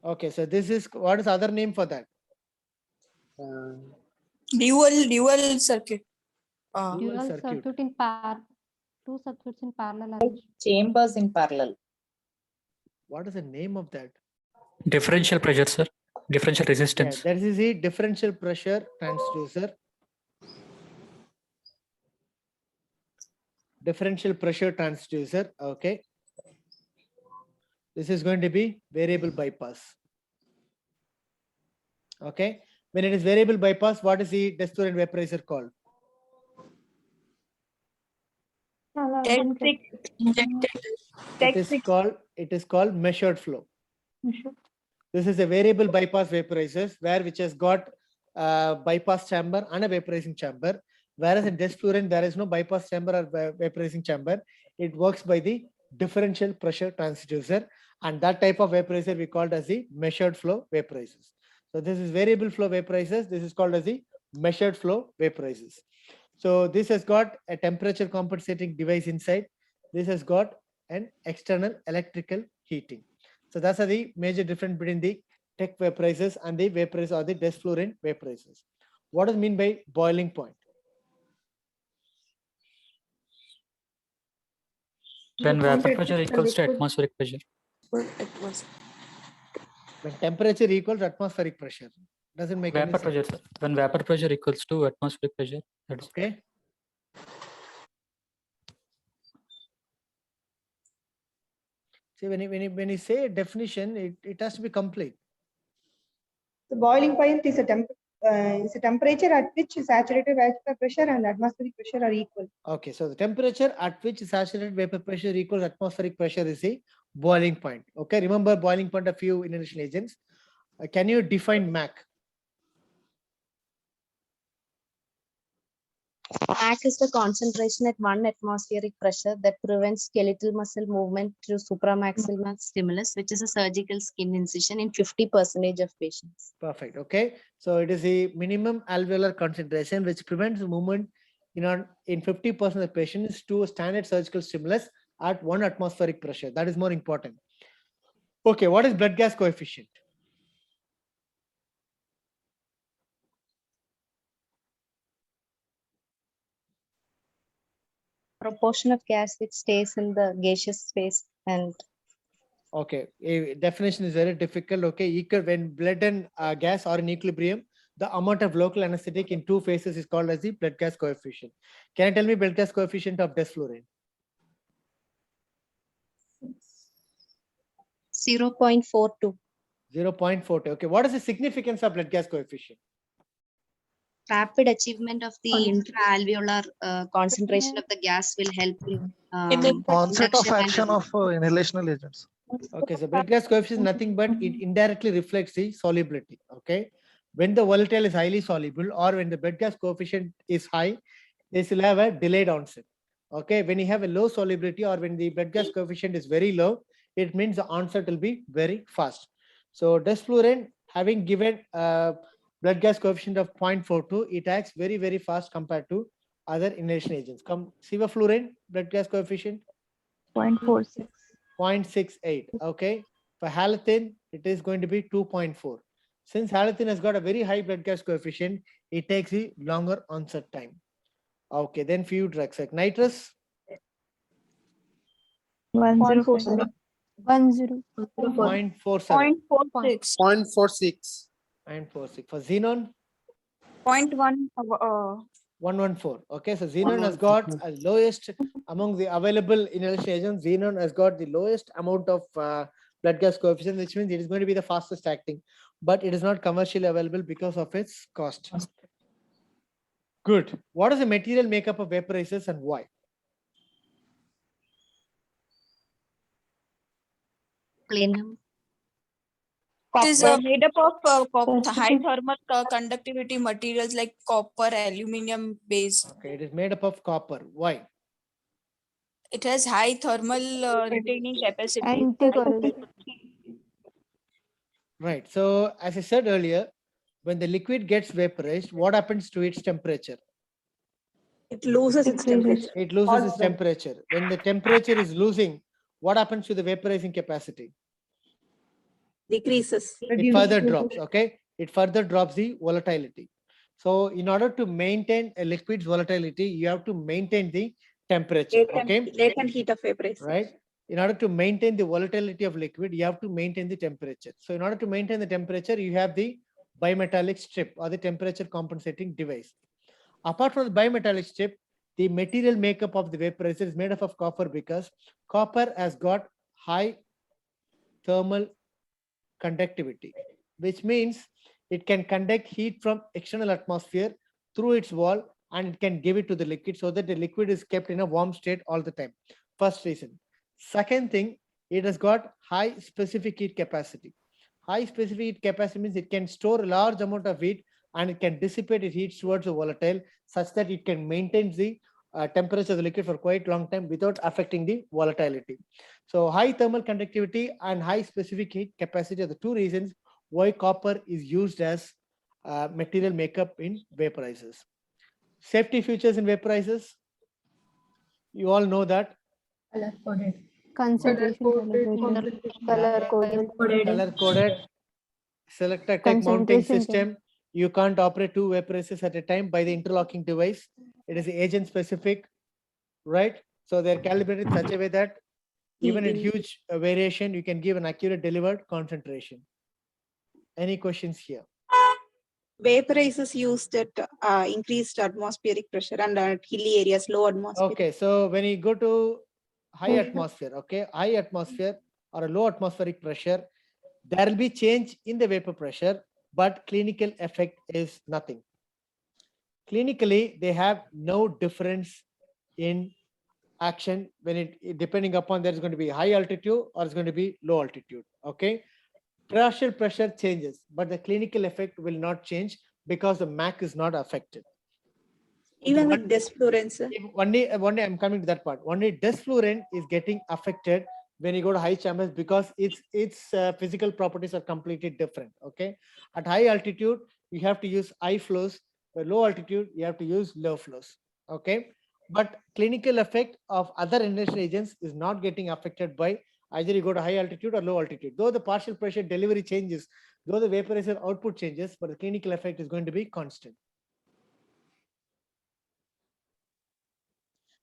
Okay, so this is what is the other name for that? Dual circuit. Dual circuit. in two circuits in parallel. Chambers in parallel. What is the name of that? Differential pressure, sir. Differential Yeah, resistance. that is a differential pressure transducer. Differential pressure transducer. Okay. This is going to be variable bypass. Okay. When it is variable bypass, what is the desflurane vaporizer called? It is called measured flow. This is a variable bypass vaporizers which has got bypass chamber and a vaporizing chamber. Whereas in desflurane, there is no bypass chamber or vaporizing chamber. It works by the differential pressure transducer, and that type of vaporizer we called as the measured flow vaporizers. So this is variable flow vaporizers. This is called as the measured flow vaporizers. So this has got a temperature compensating device inside. This has got an external electrical heating. So that's the major difference between the TEC vaporizers and the vaporizers or the desflurane vaporizers. What does it mean by boiling point? When vapor pressure equals to atmospheric pressure. When temperature equals atmospheric pressure. Doesn't make Vapor any pressure, sense. sir. When vapor pressure equals to atmospheric pressure. That is Okay. See, when you say a definition, it has to be complete. The boiling point is a temperature at which saturated vapor pressure and atmospheric pressure are equal. Okay, so the temperature at which saturated vapor pressure equals atmospheric pressure is the boiling point. Okay, remember boiling point of few inhalation agents. Can you define MAC? MAC is the concentration at 1 atmospheric pressure that prevents skeletal muscle movement through supramaxillary stimulus, which is a surgical skin incision in 50% of patients. Perfect. Okay, so it is the minimum alveolar concentration which prevents movement in 50% of the patients to a standard surgical stimulus at 1 atmospheric pressure. That is more important. Okay, what is blood gas coefficient? Proportion of gas which stays in the gaseous space and Okay, a definition is very difficult. Okay, equal when blood and gas are in equilibrium, the amount of local anesthetic in 2 phases is called as the blood gas coefficient. Can you tell me blood gas coefficient of desflurane? 0.42. 0.42. Okay, what is the significance of blood gas coefficient? Rapid achievement of the intraalveolar concentration of the gas will help in Onset of induction and action of inhalational agents. Okay, so blood gas coefficient is nothing but it indirectly reflects the solubility. Okay, when the volatile is highly soluble or when the blood gas coefficient is high, this will have a delayed onset. Okay, when you have a low solubility or when the blood gas coefficient is very low, it means the onset will be very fast. So desflurane having given blood gas coefficient of 0.42, it acts very, very fast compared to other inhalation agents. Come, sevoflurane, blood gas coefficient? 0.46. 0.68. Okay. For halothane, it is going to be 2.4. Since halothane has got a very high blood gas coefficient, it takes a longer onset time. Okay. Then few drugs like nitrous. 1.47. 0.47. 0.46. 0.46. For xenon? 0.1. 114. Okay, so xenon has got a lowest among the available inhalation agents. Xenon has got the lowest amount of blood gas coefficient, which means it is going to be the fastest acting, but it is not commercially available because of its cost. Good. What is the material makeup of vaporizers and why? Platinum. It is made up of high thermal conductivity materials like copper, aluminum based. Okay, it is made up of copper. Why? It has high thermal retaining capacity. Anti-corrosion. Right. So as I said earlier, when the liquid gets vaporized, what happens to its temperature? It loses its temperature. It loses its temperature. When the temperature is losing, what happens to the vaporizing capacity? Decreases. It further drops. Okay. It further drops the volatility. So in order to maintain a liquid's volatility, you have to maintain the temperature. Latent heat of vaporization. Right. In order to maintain the volatility of liquid, you have to maintain the temperature. So in order to maintain the temperature, you have the bimetallic strip or the temperature compensating device. Apart from the bimetallic strip, the material makeup of the vaporizer is made up of copper because copper has got high thermal conductivity, which means it can conduct heat from external atmosphere through its wall and it can give it to the liquid so that the liquid is kept in a warm state all the time. First reason. Second thing, it has got high specific heat capacity. High specific heat capacity means it can store a large amount of heat and it can dissipate its heat towards the volatile such that it can maintain the temperature of the liquid for quite long time without affecting the volatility. So high thermal conductivity and high specific heat capacity are the two reasons why copper is used as material makeup in vaporizers. Safety features in vaporizers, you all know that. Color coded. Concentration calibration. Color coded. Color coded. Selector type mounting system. You can't operate two vaporizers at a time by the interlocking device. It is agent specific, right? So they're calibrated in such a way that even at huge variation, you can give an accurate delivered concentration. Any questions here? Vaporizers used at increased atmospheric pressure and at hilly areas, low atmosphere. Okay, so when you go to high atmosphere, okay, high atmosphere or a low atmospheric pressure, there will be change in the vapor pressure, but clinical effect is nothing. Clinically, they have no difference in action when it depending upon there is going to be high altitude or it's going to be low altitude. Okay, partial pressure changes, but the clinical effect will not change because the MAC is not affected. Even with desflurane. One day I'm coming to that part. Only desflurane is getting affected when you go to high chambers because its physical properties are completely different. Okay, at high altitude you have to use high flows. At low altitude you have to use low flows. Okay, but clinical effect of other inhalation agents is not getting affected by either you go to high altitude or low altitude. Though the partial pressure delivery changes, though the vaporizer output changes, but the clinical effect is going to be constant.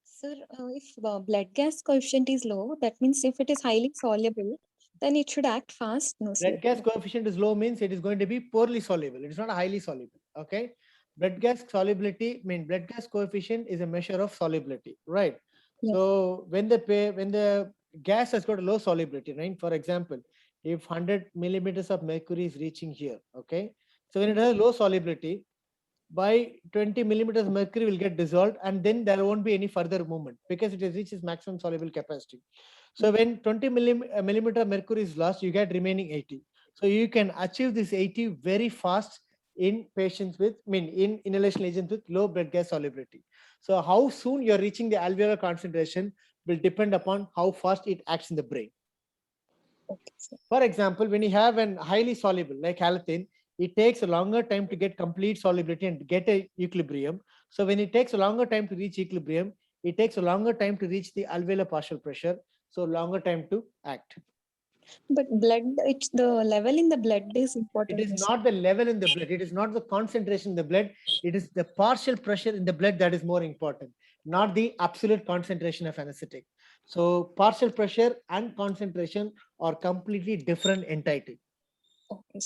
Sir, if blood gas coefficient is low, that means if it is highly soluble, then it should act fast. No, sir. Blood gas coefficient is low means it is going to be poorly soluble. It is not highly soluble. Okay. Blood gas solubility, blood gas coefficient is a measure of solubility, right? Yes. So when the gas has got a low solubility, right? For example, if 100 millimeters of mercury is reaching here, okay. So when it has low solubility, by 20 millimeters mercury will get dissolved and then there won't be any further movement because it has reached its maximum soluble capacity. So when 20 millimeter mercury is lost, you get remaining 80. So you can achieve this 80 very fast in patients with, in inhalation agents with low blood gas solubility. So how soon you're reaching the alveolar concentration will depend upon how fast it acts in the brain. For example, when you have an highly soluble like halothane, it takes a longer time to get complete solubility and get a equilibrium. So when it takes a longer time to reach equilibrium, it takes a longer time to reach the alveolar partial pressure. So longer time to act. But blood, it's the level in the blood is important. It is not the level in the blood. It is not the concentration in the blood. It is the partial pressure in the blood that is more important, not the absolute concentration of anesthetic. So partial pressure and concentration are completely different entity. Okay.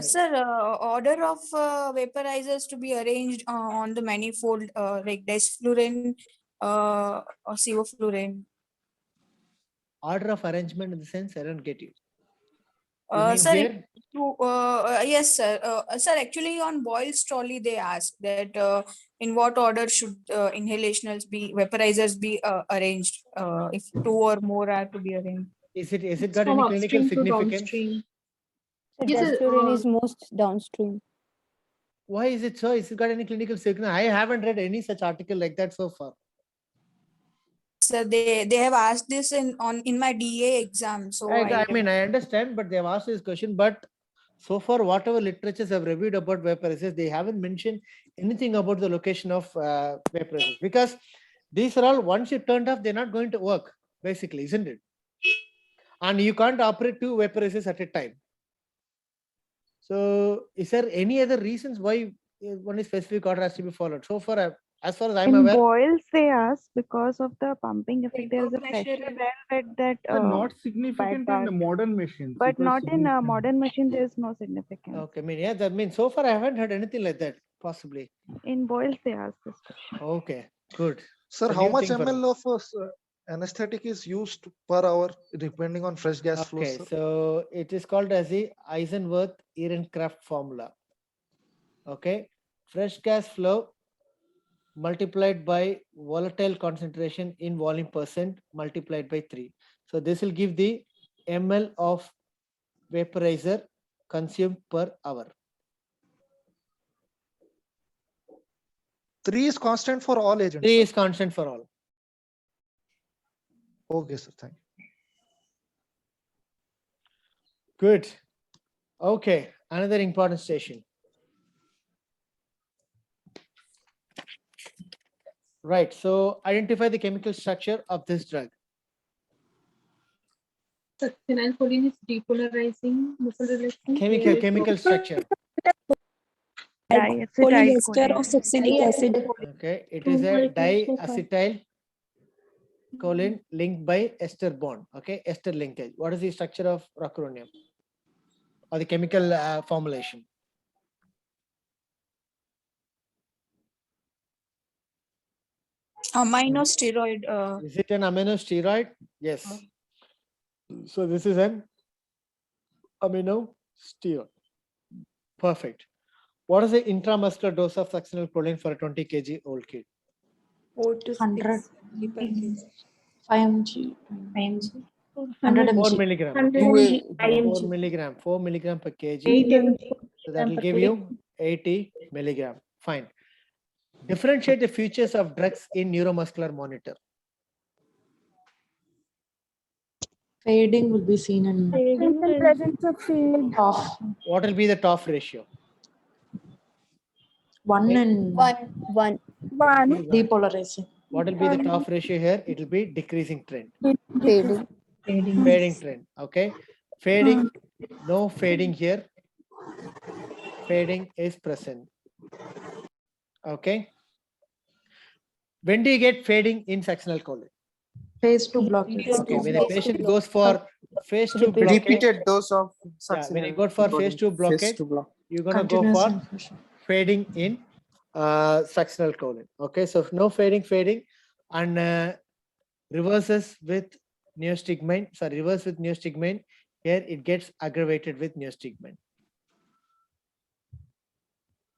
Sir, order of vaporizers to be arranged on the manifold like desflurane or sevoflurane. Order of arrangement in the sense, I don't get you. You mean Sir, here? yes, sir. Sir, actually on Boyle's trolley, they asked that in what order should inhalationals be, vaporizers be arranged if two or more are to be arranged. Is it It's got from any clinical upstream to significance? downstream. So Yes, sir, Desflurane is most downstream. Why is it so? Is it got any clinical significance? I haven't read any such article like that so far. So they have asked this in my DA exam. So I mean, I understand, but they have asked this question. But so far, whatever literatures have reviewed about vaporizers, they haven't mentioned anything about the location of vaporizers, because these are all, once you turned off, they're not going to work, basically, isn't it? And you can't operate two vaporizers at a time. So is there any other reasons why one specific order has to be followed? So far, as far as I'm In aware, boils, they ask because of the pumping effect, there is a pressure valve that Not significant in the modern machines. but It was not in a significant. modern machine. There is no significance. okay, I mean, yeah, that means so far I haven't heard anything like that, possibly. In boils, they ask this question. Okay, good. Sir, So how new much thing for me. ml of anesthetic is used per hour depending on fresh gas flow, Okay, sir? so it is called as the Eisenworth-Ehrencraft formula. Okay, fresh gas flow multiplied by volatile concentration in volume percent multiplied by 3. So this will give the ml of vaporizer consumed per hour. 3 is constant for all agents. 3 sir? is constant for all. Okay, sir. Thank you. Good. Okay, another important station. Right, so identify the chemical structure of this drug. The phenylcholine is depolarizing, muscle relaxing. Chemical structure. Polyester of succinic acid. Okay, it is a diacetyl choline linked by ester bond. Okay, ester linkage. What is the structure of rocuronium or the chemical formulation? Amino steroid. Is it an amino steroid? Yes. So this is an amino steroid. Perfect. What is the intramuscular dose of succinyl choline for a 20 kg old kid? 4 to 100 6 5 mg 100 4 mg. milligram. 100 Okay. mg. 4 milligram. 4 milligram per kg. 8 mg. So that will give you 80 milligram. Fine. Differentiate the features of drugs in neuromuscular monitor. Fading will be seen in presence of field. off. What will be the TOF ratio? 1 and One. depolarizing. What will be the TOF ratio here? It will be decreasing trend. Fading. Fading trend. Okay. Fading, no fading here. Fading is present. Okay. When do you get fading in succinyl choline? Phase 2 blockade. Okay, when the patient goes for phase 2 blockade, Repeated dose of when you go for phase 2 blockade, you're gonna go Continuous for infusion. fading in succinyl choline. Okay, so no fading, and reverses with neostigmine. Sorry, reverse with neostigmine. Here it gets aggravated with neostigmine.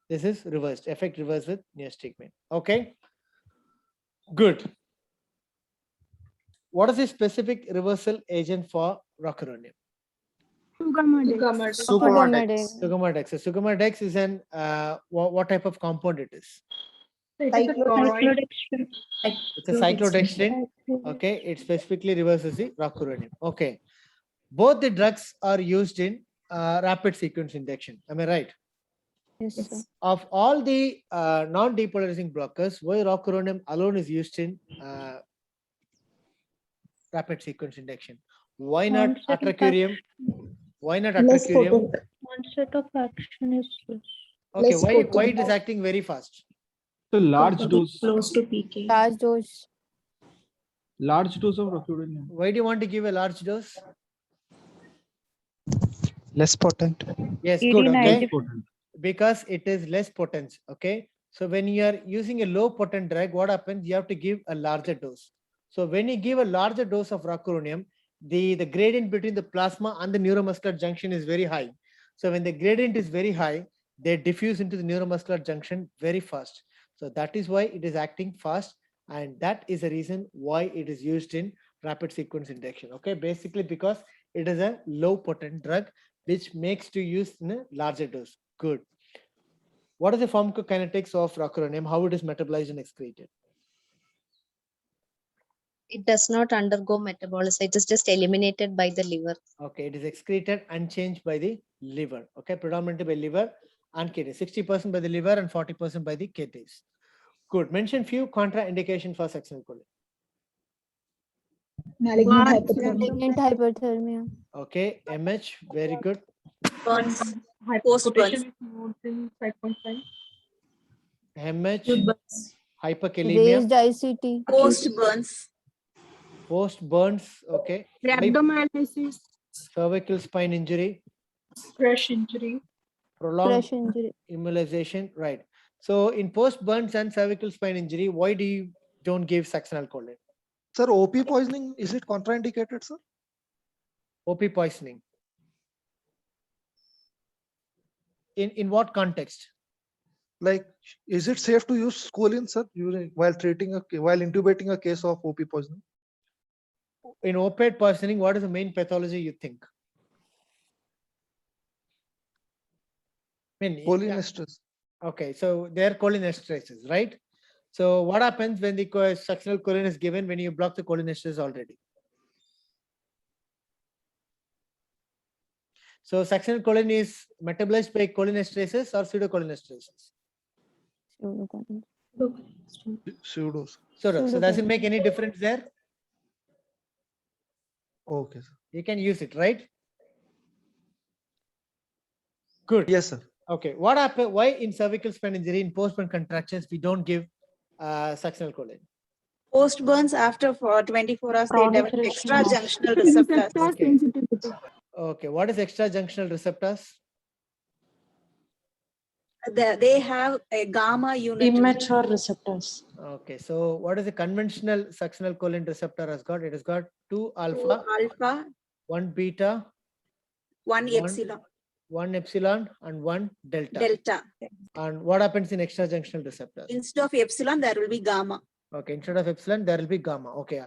This is reversed. Effect reversed with neostigmine. Okay, good. What is the specific reversal agent for rocuronium? Sugammadex. Sugammadex. So Sugammadex is an what type of compound it is? Cyclodextrin. It's a cyclodextrin. Okay, it specifically reverses the rocuronium. Okay, both the drugs are used in rapid sequence induction. Am I right? Yes, sir. Of all the non-depolarizing blockers, why rocuronium alone is used in rapid sequence induction? Why not atracurium? Why not atracurium? Onset of action is Okay, why it is acting very fast? So large dose. Close to PK. Large dose. Large dose of rocuronium. Why do you want to give a large dose? Less potent. Yes, good. Okay, because it is less potent. Okay, so when you are using a low potent drug, what happens? You have to give a larger dose. So when you give a larger dose of rocuronium, the gradient between the plasma and the neuromuscular junction is very high. So when the gradient is very high, they diffuse into the neuromuscular junction very fast. So that is why it is acting fast, and that is the reason why it is used in rapid sequence induction. Okay, basically because it is a low potent drug which makes to use in a larger dose. Good. What is the pharmacokinetics of rocuronium? How it is metabolized and excreted? It does not undergo metabolism. It is just eliminated by the liver. Okay, it is excreted unchanged by the liver. Okay, predominantly by liver and kidneys. 60% by the liver and 40% by the kidneys. Good. Mention few contraindication for succinylcholine. Malignant hyperthermia. Okay, MH, very good. Burns. Post burns. MH, hyperkalemia. Raised ICT. Post burns. Post burns, okay. Rhabdomyolysis. Cervical spine injury. Crush injury. Prolonged Crush injury. immobilization, right. So in post burns and cervical spine injury, why do you don't give succinylcholine? Sir, OP poisoning, is it contraindicated, sir? OP poisoning. In what context? Like, is it safe to use choline, sir, while intubating a case of OP poisoning? In opioid poisoning, what is the main pathology you think? Cholinesterase. Okay, so they are cholinesterases, right? So what happens when the succinylcholine is given when you block the cholinesterase already? So succinylcholine is metabolized by cholinesterases or pseudocholinesterases? Pseudos. So does it make any difference there? Okay, sir. You can use it, right? Good. Yes, sir. Okay. What happened? Why in cervical spine injury, in post-burn contractions, we don't give succinylcholine? Post burns after for 24 hours, they develop extra junctional receptors. Okay. What is extra junctional receptors? They have a gamma unit. Immature receptors. Okay. So what is the conventional succinylcholine receptor has got? It has got 2 alpha, 2 alpha, 1 beta, 1 epsilon. 1 epsilon and 1 delta. Delta. And what happens in extra junctional receptors? Instead of epsilon, there will be gamma. Okay, instead of epsilon, there will be gamma. Okay.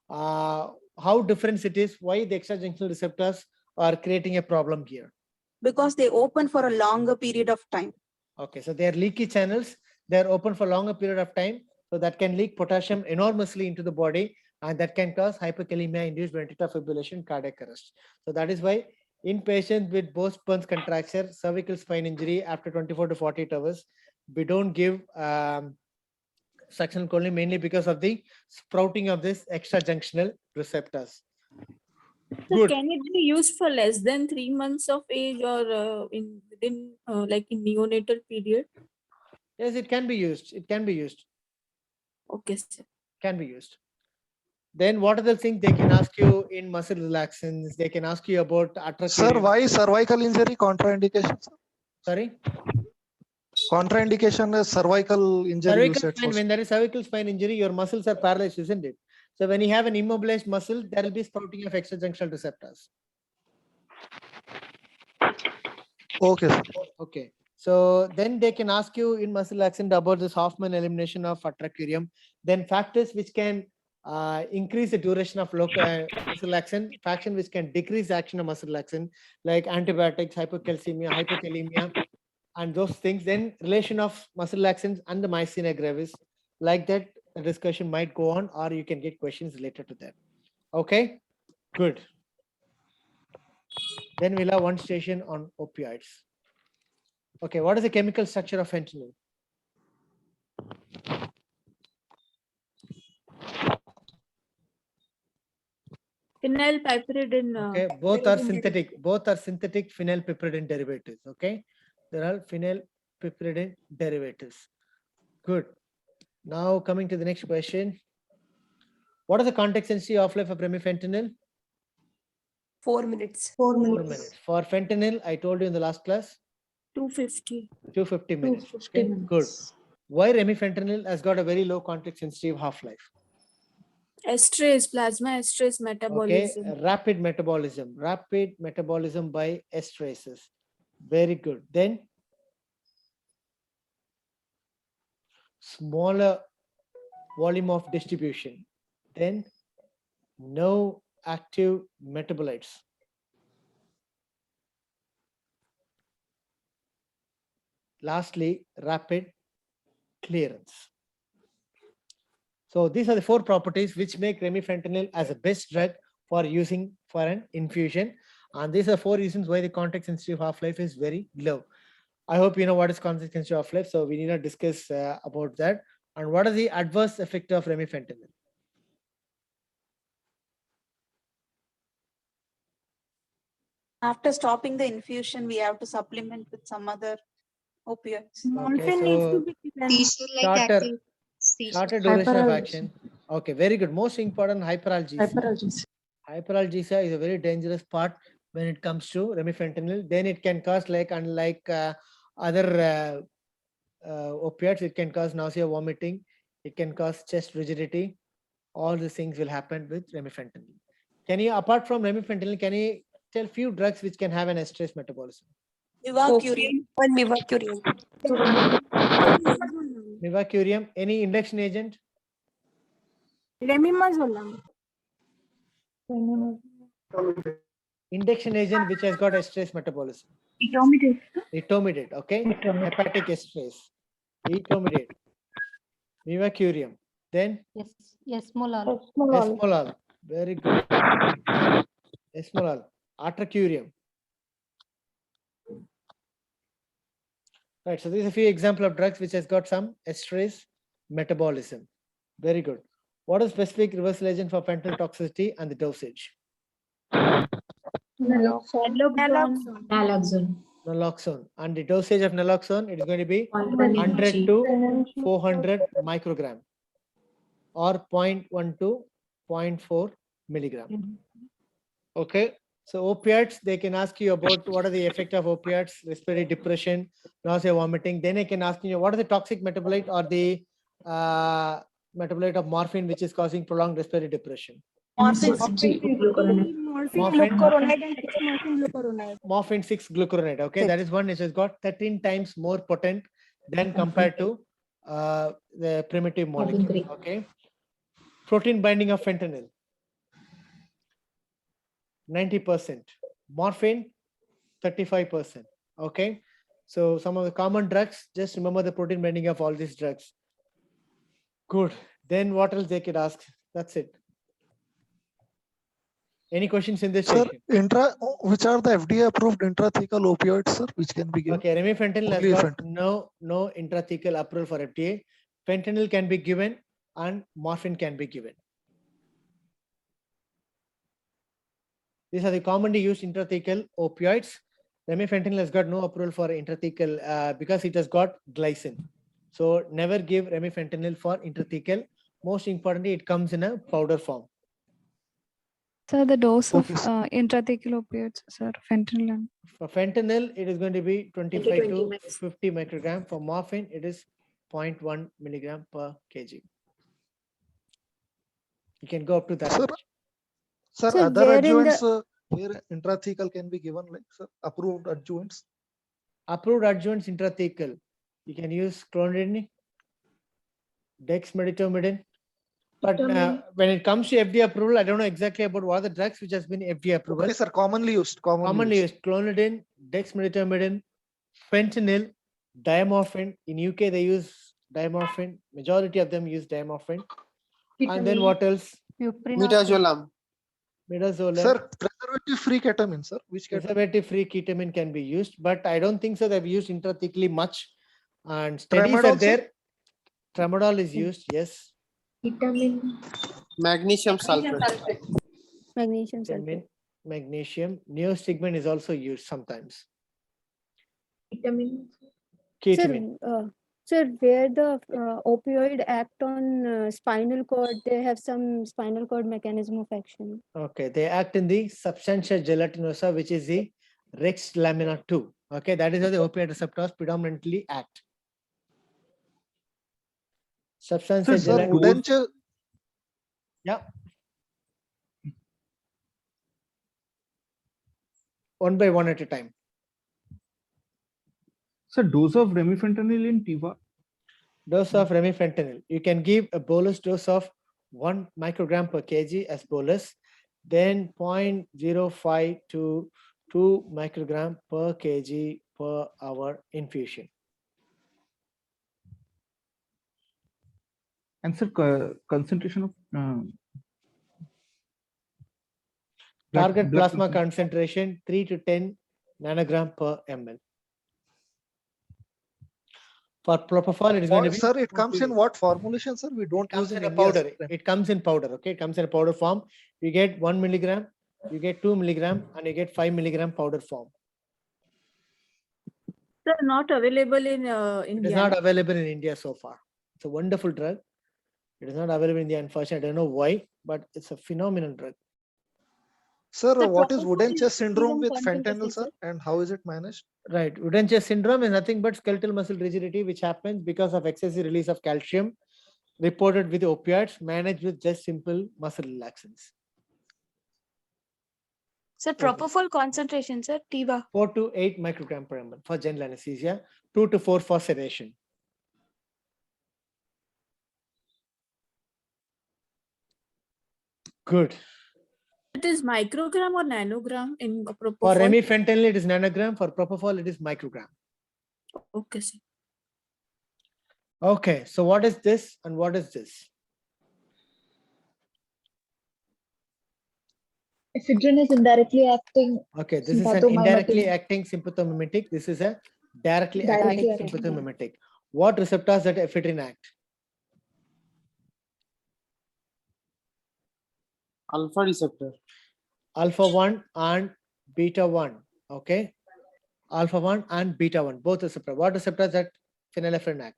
How different it is? Why the extra junctional receptors are creating a problem here? Because they open for a longer period of time. Okay, so they are leaky channels. They are open for longer period of time. So that can leak potassium enormously into the body, and that can cause hyperkalemia, induced ventricular fibrillation, cardiac arrest. So that is why in patients with post burns contracture, cervical spine injury after 24 to 48 hours, we don't give succinylcholine, mainly because of the sprouting of this extra junctional receptors. So Good. can it be used for less than 3 months of age or within like in neonatal period? Yes, it can be used. It can be used. Okay, sir. Can be used. Then what other things they can ask you in muscle relaxants? They can ask you about atracurium. Sir, why cervical injury contraindication? Sir? Sorry? Contraindication is cervical injury. You Cervical said spine, when there is cervical spine injury, your muscles are paralyzed, isn't it? So when you have an immobilized muscle, there will be sprouting of extra junctional receptors. Okay, sir. Okay. So then they can ask you in muscle relaxant about this Hoffman elimination of atracurium. Then factors which can increase the duration of local muscle relaxant, factors which can decrease the action of muscle relaxant, like antibiotics, hypocalcemia, hypokalemia, and those things. Then relation of muscle relaxants and the myasthenia gravis. Like that, the discussion might go on, or you can get questions related to that. Okay, good. Then we'll have one station on opioids. Okay, what is the chemical structure of fentanyl? Phenylpiperidine. Okay, both are synthetic. Both are synthetic phenylpiperidine derivatives. Okay, there are phenylpiperidine derivatives. Good. Now coming to the next question. What is the context sensitive half-life of remifentanil? 4 minutes. 4 4 minutes. minutes. For fentanyl, I told you in the last class, 250. 250 minutes. 250 Okay, minutes. good. Why remifentanil has got a very low context sensitive half-life? Estrase, plasma estrase Okay, metabolism. rapid metabolism by esterases. Very good. Then smaller volume of distribution. Then no active metabolites. Lastly, rapid clearance. So these are the 4 properties which make remifentanil as a best drug for using for an infusion. And these are 4 reasons why the context sensitive half-life is very low. I hope you know what is context sensitive half-life. So we need to discuss about that. And what is the adverse effect of remifentanil? After stopping the infusion, we have to supplement with some other opioids. Okay, so shorter duration of action. Okay, very good. Most important, hyperalgesia. Hyperalgesia is a very dangerous part when it comes to remifentanil. Then it can cause, like unlike other opiates, it can cause nausea, vomiting. It can cause chest rigidity. All these things will happen with remifentanil. Can you, apart from remifentanil, can you tell few drugs which can have an estrase metabolism? Mivacurium. Mivacurium. Any induction agent? Induction agent which has got estrase metabolism. Etomidate. Okay. Hepatic estrase. Etomidate. Mivacurium. Then esmolol. Very good. Esmolol. Atracurium. Right. So these are a few examples of drugs which has got some estrase metabolism. Very good. What is specific reversal agent for fentanyl toxicity and the dosage? Naloxone. Naloxone. And the dosage of naloxone, it is going to be 100 to 400 microgram or 0.1 to 0.4 milligram. Okay. So opiates, they can ask you about what are the effect of opiates, respiratory depression, nausea, vomiting. Then I can ask you what is the toxic metabolite or the metabolite of morphine which is causing prolonged respiratory depression. Morphine 6-glucuronide. Okay, that is one which has got 13 times more potent than compared to the primitive molecule. Okay. Protein binding of fentanyl, 90%. Morphine, 35%. Okay. So some of the common drugs, just remember the protein binding of all these drugs. Good. Then what else they could ask? That's it. Any questions in this Sir, section? which are the FDA approved intrathecal opioids, sir, which can be given? Okay, remifentanil has Only got no intrathecal approval for FDA. Fentanyl can be given and morphine can be given. These are the commonly used intrathecal opioids. Remifentanil has got no approval for intrathecal because it has got glycine. So never give remifentanil for intrathecal. Most importantly, it comes in a powder form. Sir, the dose of intrathecal opioids, sir, fentanyl and For fentanyl, it is going to be 25 to 50 microgram. For morphine, it is 0.1 milligram per kg. You can go up to that. Sir, So other where in adjuvants the- where intrathecal can be given, like, sir, approved adjuvants? Approved adjuvants intrathecal. You can use clonidine, dexmedetomidine. But when it comes to FDA approval, I don't know exactly about what are the drugs which has been FDA approval. Okay, sir, commonly used. Commonly used clonidine, dexmedetomidine, fentanyl, diamorphine. In UK, they use diamorphine. Majority of them use diamorphine. And then what else? Midazolam. Midazolam. Sir, preservative-free ketamine, sir. Which ketamine? Preservative-free ketamine can be used, but I don't think so. They've used intrathecally much. And studies are Tramadol, sir? there. Tramadol is used, yes. Magnesium sulfate. Magnesium sulfate. Magnesium. Neostigmine is also used sometimes. Sir, Ketamine. sir, where the opioid act on spinal cord, they have some spinal cord mechanism of action. Okay, they act in the substantia gelatinosa, which is the Rex lamina 2. Okay, that is how the opioid receptors predominantly act. Substantia Sir, gelatinosa. Yeah. One by one at a time. So dose of remifentanil in TIVA. Dose of remifentanil. You can give a bolus dose of 1 microgram per kg as bolus, then 0.05 to 2 microgram per kg per hour infusion. And sir, concentration of Target blood plasma pressure. concentration 3 to 10 nanogram per ml. For propofol, it is going to be. Sir, it comes in what formulation, sir? We don't use Comes in in a India. powder. It comes in powder. Okay, it comes in a powder form. You get 1 milligram, you get 2 milligram, and you get 5 milligram powder form. Sir, not available in It is India. not available in India so far. It's a wonderful drug. It is not available in India, unfortunately. I don't know why, but it's a phenomenal drug. Sir, The what is propofol wooden is chest syndrome serum with concentration, fentanyl, sir? sir. And how is it managed? Right. Wooden chest syndrome is nothing but skeletal muscle rigidity, which happens because of excessive release of calcium, reported with opioids, managed with just simple muscle relaxants. Sir, propofol concentration, sir, TIVA. 4 to 8 microgram per ml for general anesthesia, 2 to 4 for sedation. Good. It is microgram or nanogram in propofol? For remifentanil, it is nanogram. For propofol, it is microgram. Okay, sir. Okay, so what is this and what is this? Ephedrine is indirectly acting. Okay, this is an indirectly acting sympathomimetic. This is a directly acting sympathomimetic. What receptors that ephedrine act? Alpha receptor. Alpha 1 and beta 1. Okay, alpha 1 and beta 1, both receptors. What receptors that phenylephrine act?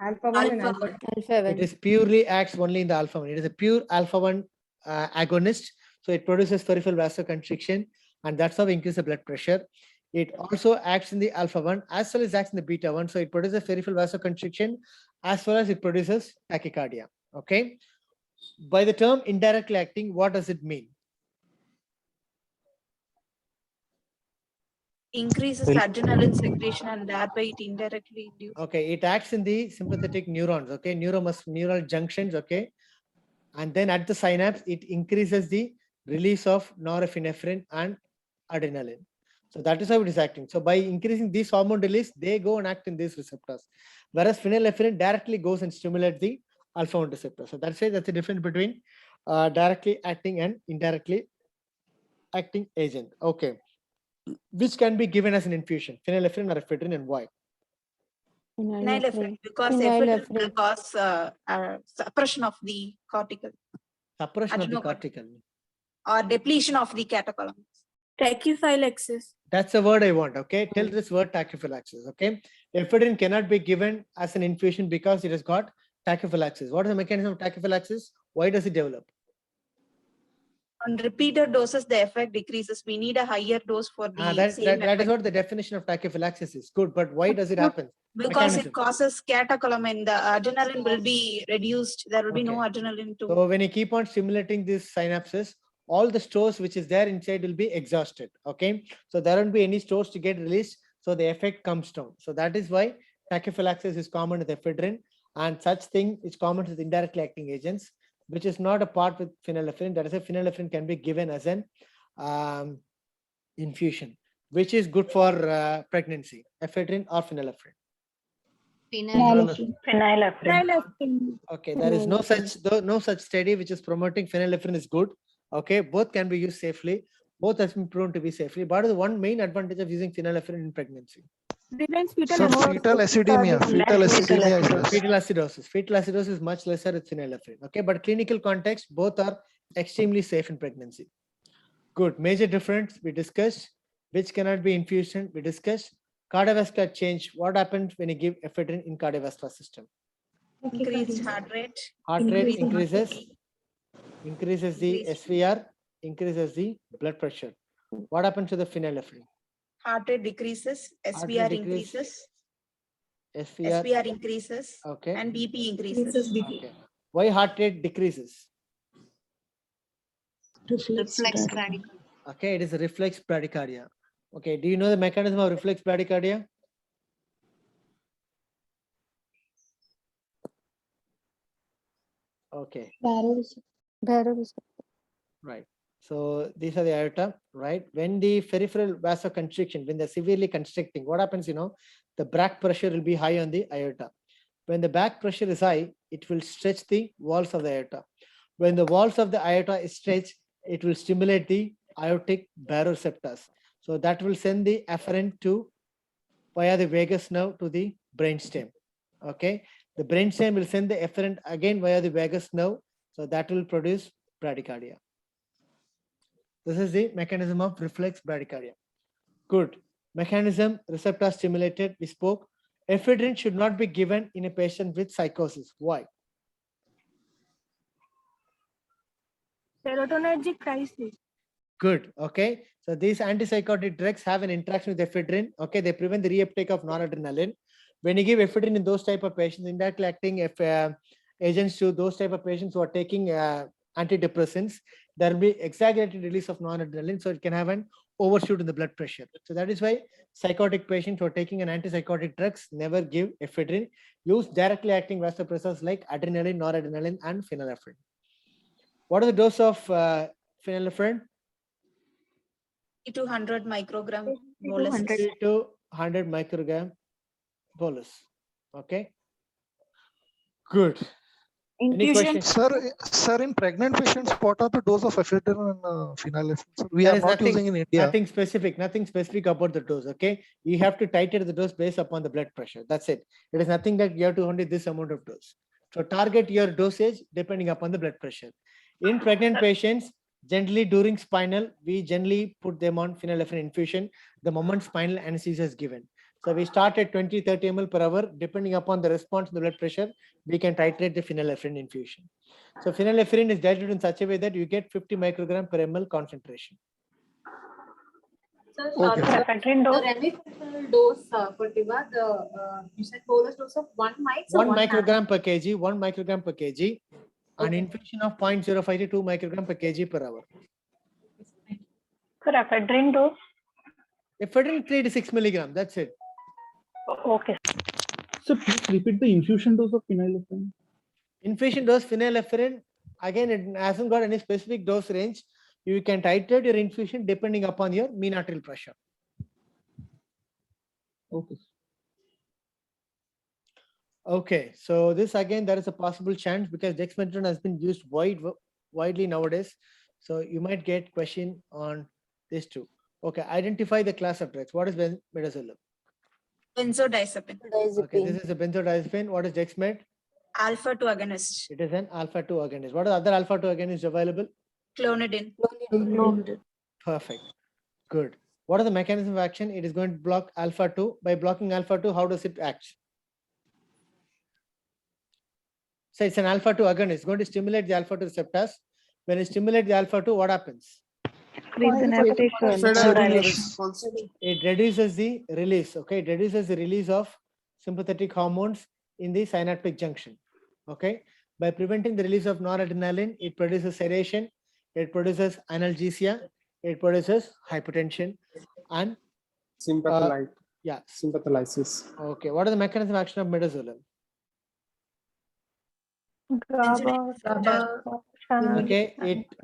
Alpha 1 and alpha 2. It is purely acts only in the alpha 1. It is a pure alpha 1 agonist. So it produces peripheral vasoconstriction, and that's how we increase the blood pressure. It also acts in the alpha 1 as well as acts in the beta 1. So it produces peripheral vasoconstriction as well as it produces tachycardia. Okay. By the term indirectly acting, what does it mean? Increases adrenaline secretion and thereby it indirectly induces. Okay, it acts in the sympathetic neurons. Okay, neural junctions. Okay, and then at the synapse, it increases the release of norepinephrine and adrenaline. So that is how it is acting. So by increasing these hormone release, they go and act in these receptors. Whereas phenylephrine directly goes and stimulates the alpha 1 receptor. So that's the difference between directly acting and indirectly acting agent. Okay. Which can be given as an infusion, phenylephrine or ephedrine, and why? Phenylephrine, because ephedrine will cause suppression of the cortical. Suppression of the cortical. Or depletion of the catecholamines. Tachyphylaxis. That's the word I want. Okay, tell this word tachyphylaxis. Okay, ephedrine cannot be given as an infusion because it has got tachyphylaxis. What is the mechanism of tachyphylaxis? Why does it develop? On repeated doses, the effect decreases. We need a higher dose for the That is what the definition of tachyphylaxis is. Good, but why does it happen? Because it causes catecholamine. The adrenaline will be reduced. There will be no adrenaline to. So when you keep on stimulating these synapses, all the stores which is there inside will be exhausted. Okay, so there won't be any stores to get released. So the effect comes down. So that is why tachyphylaxis is common with ephedrine, and such thing is common with indirectly acting agents, which is not a part with phenylephrine. That is, a phenylephrine can be given as an infusion, which is good for pregnancy, ephedrine or phenylephrine. Phenylephrine. Okay, there is no such study which is promoting phenylephrine is good. Okay, both can be used safely. Both has been proven to be safely. But the one main advantage of using phenylephrine in pregnancy? Fetal acidemia. Fetal acidemia. Fetal acidosis. Fetal acidosis is much lesser with phenylephrine. Okay, but clinical context, both are extremely safe in pregnancy. Good. Major difference we discussed. Which cannot be infusion we discussed. Cardiovascular change. What happens when you give ephedrine in cardiovascular system? Increased heart rate. Heart rate increases the SVR, increases the blood pressure. What happens to the phenylephrine? Heart rate decreases, SVR increases, SVR increases, okay, and BP increases. Okay. Why heart rate decreases? Reflex bradycardia. Okay, it is a reflex bradycardia. Okay, do you know the mechanism of reflex bradycardia? Okay, right. So these are the aorta, right? When the peripheral vasoconstriction, when they're severely constricting, what happens, the back pressure will be high on the aorta. When the back pressure is high, it will stretch the walls of the aorta. When the walls of the aorta is stretched, it will stimulate the aortic baroreceptors. So that will send the afferent via the vagus nerve to the brainstem. Okay, the brainstem will send the efferent again via the vagus nerve. So that will produce bradycardia. This is the mechanism of reflex bradycardia. Good. Mechanism, receptor stimulated, we spoke. Ephedrine should not be given in a patient with psychosis. Why? Serotonergic crisis. Good. Okay. So these antipsychotic drugs have an interaction with ephedrine. Okay. They prevent the reuptake of noradrenaline. When you give ephedrine in those type of patients, indirectly acting agents to those type of patients who are taking antidepressants, there will be exaggerated release of noradrenaline. So it can have an overshoot in the blood pressure. So that is why psychotic patients who are taking an antipsychotic drugs never give ephedrine. Use directly acting vasopressors like adrenaline, noradrenaline, and phenylephrine. What is the dose of phenylephrine? 200 microgram bolus. 50 to 100 microgram bolus. Okay. Good. Any Infusion. questions? Sir, in pregnant patients, what are the dose of ephedrine and phenylephrine? Sir, we There are is not using in India. Nothing specific about the dose. Okay. You have to titrate the dose based upon the blood pressure. That's it. It is nothing that you have to only this amount of dose. So target your dosage depending upon the blood pressure. In pregnant patients, generally during spinal, we generally put them on phenylephrine infusion the moment spinal anesthesia is given. So we start at 20-30 ml per hour. Depending upon the response to the blood pressure, we can titrate the phenylephrine infusion. So phenylephrine is diluted in such a way that you get 50 microgram per ml concentration. Sir, Okay. the remifentanil dose for Tiva, you said bolus dose of 1 mic. 1 microgram per kg, 1 microgram per kg, an infusion of 0.05 to 2 microgram per kg per hour. Sir, ephedrine dose? Ephedrine 3 to 6 milligram, that's it. Okay. So please repeat the infusion dose of phenylephrine. Infusion dose phenylephrine, again, it hasn't got any specific dose range. You can titrate your infusion depending upon your mean arterial pressure. Okay. Okay, so this again, there is a possible chance because dexmedetomidine has been used widely nowadays. So you might get question on this too. Okay, identify the class of drugs. What is midazolam? Benzodiazepine. Okay, this is a benzodiazepine. What is dexmed? Alpha 2 agonist. It is an alpha 2 agonist. What are the other alpha 2 agonists available? Clonidine. Perfect. Good. What is the mechanism of action? It is going to block alpha 2. By blocking alpha 2, how does it act? So it's an alpha 2 agonist. It's going to stimulate the alpha 2 receptors. When it stimulates the alpha 2, what happens? It reduces the release. Okay, it reduces the release of sympathetic hormones in the synaptic junction. Okay, by preventing the release of noradrenaline, it produces sedation, it produces analgesia, it produces hypertension, and sympatholysis. Okay, what is the mechanism of action of midazolam? Okay,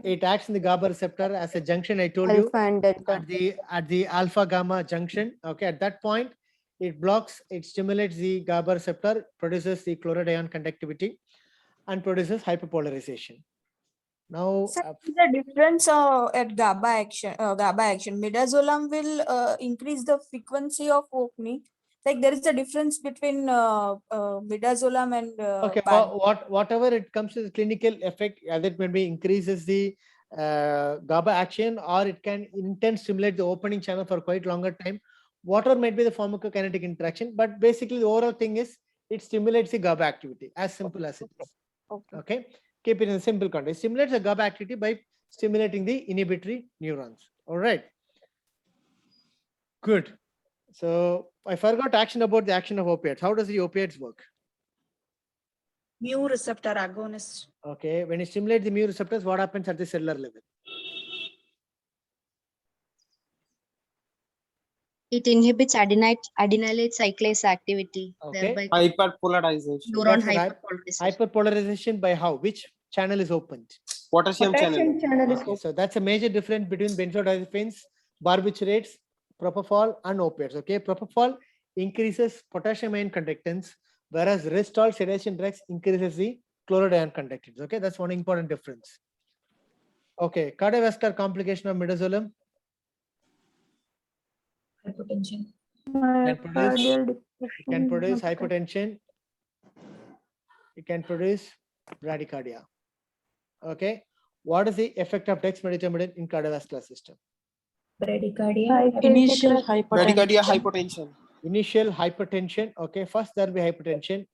it acts in the GABA receptor as a junction. I told you Alpha and delta. at the alpha gamma junction. Okay, at that point, it blocks, it stimulates the GABA receptor, produces the chloride ion conductivity, and produces hyperpolarization. Now, The difference at GABA action. Midazolam will increase the frequency of opening. Like there is a difference between midazolam and okay, whatever it comes to the clinical effect, either it maybe increases the GABA action or it can intend stimulate the opening channel for quite longer time. Whatever might be the pharmacokinetic interaction, but basically the overall thing is it stimulates the GABA activity, as simple as it is. Okay, keep it in a simple context. It stimulates the GABA activity by stimulating the inhibitory neurons. All right. Good. So I forgot action about the action of opiates. How does the opiates work? Mu receptor agonist. Okay, when you stimulate the mu receptors, what happens at the cellular level? It inhibits adenylate cyclase activity, Okay. thereby Hyperpolarization. neuron That's right. hyperpolarization. Hyperpolarization by how? Which channel is opened? Potassium channel. Potassium channel is Okay, open. so that's a major difference between benzodiazepines, barbiturates, propofol, and opiates. Okay, propofol increases potassium ion conductance, whereas Restall sedation drugs increases the chloride ion conductance. Okay, that's one important difference. Okay, cardiovascular complication of midazolam. Hypertension. It can produce hypertension. It can produce bradycardia. Okay, what is the effect of dexmedetomidine in cardiovascular system? Bradycardia. Initial Bradycardia, hypertension. hypotension. Initial hypertension. Okay, first there will be hypertension,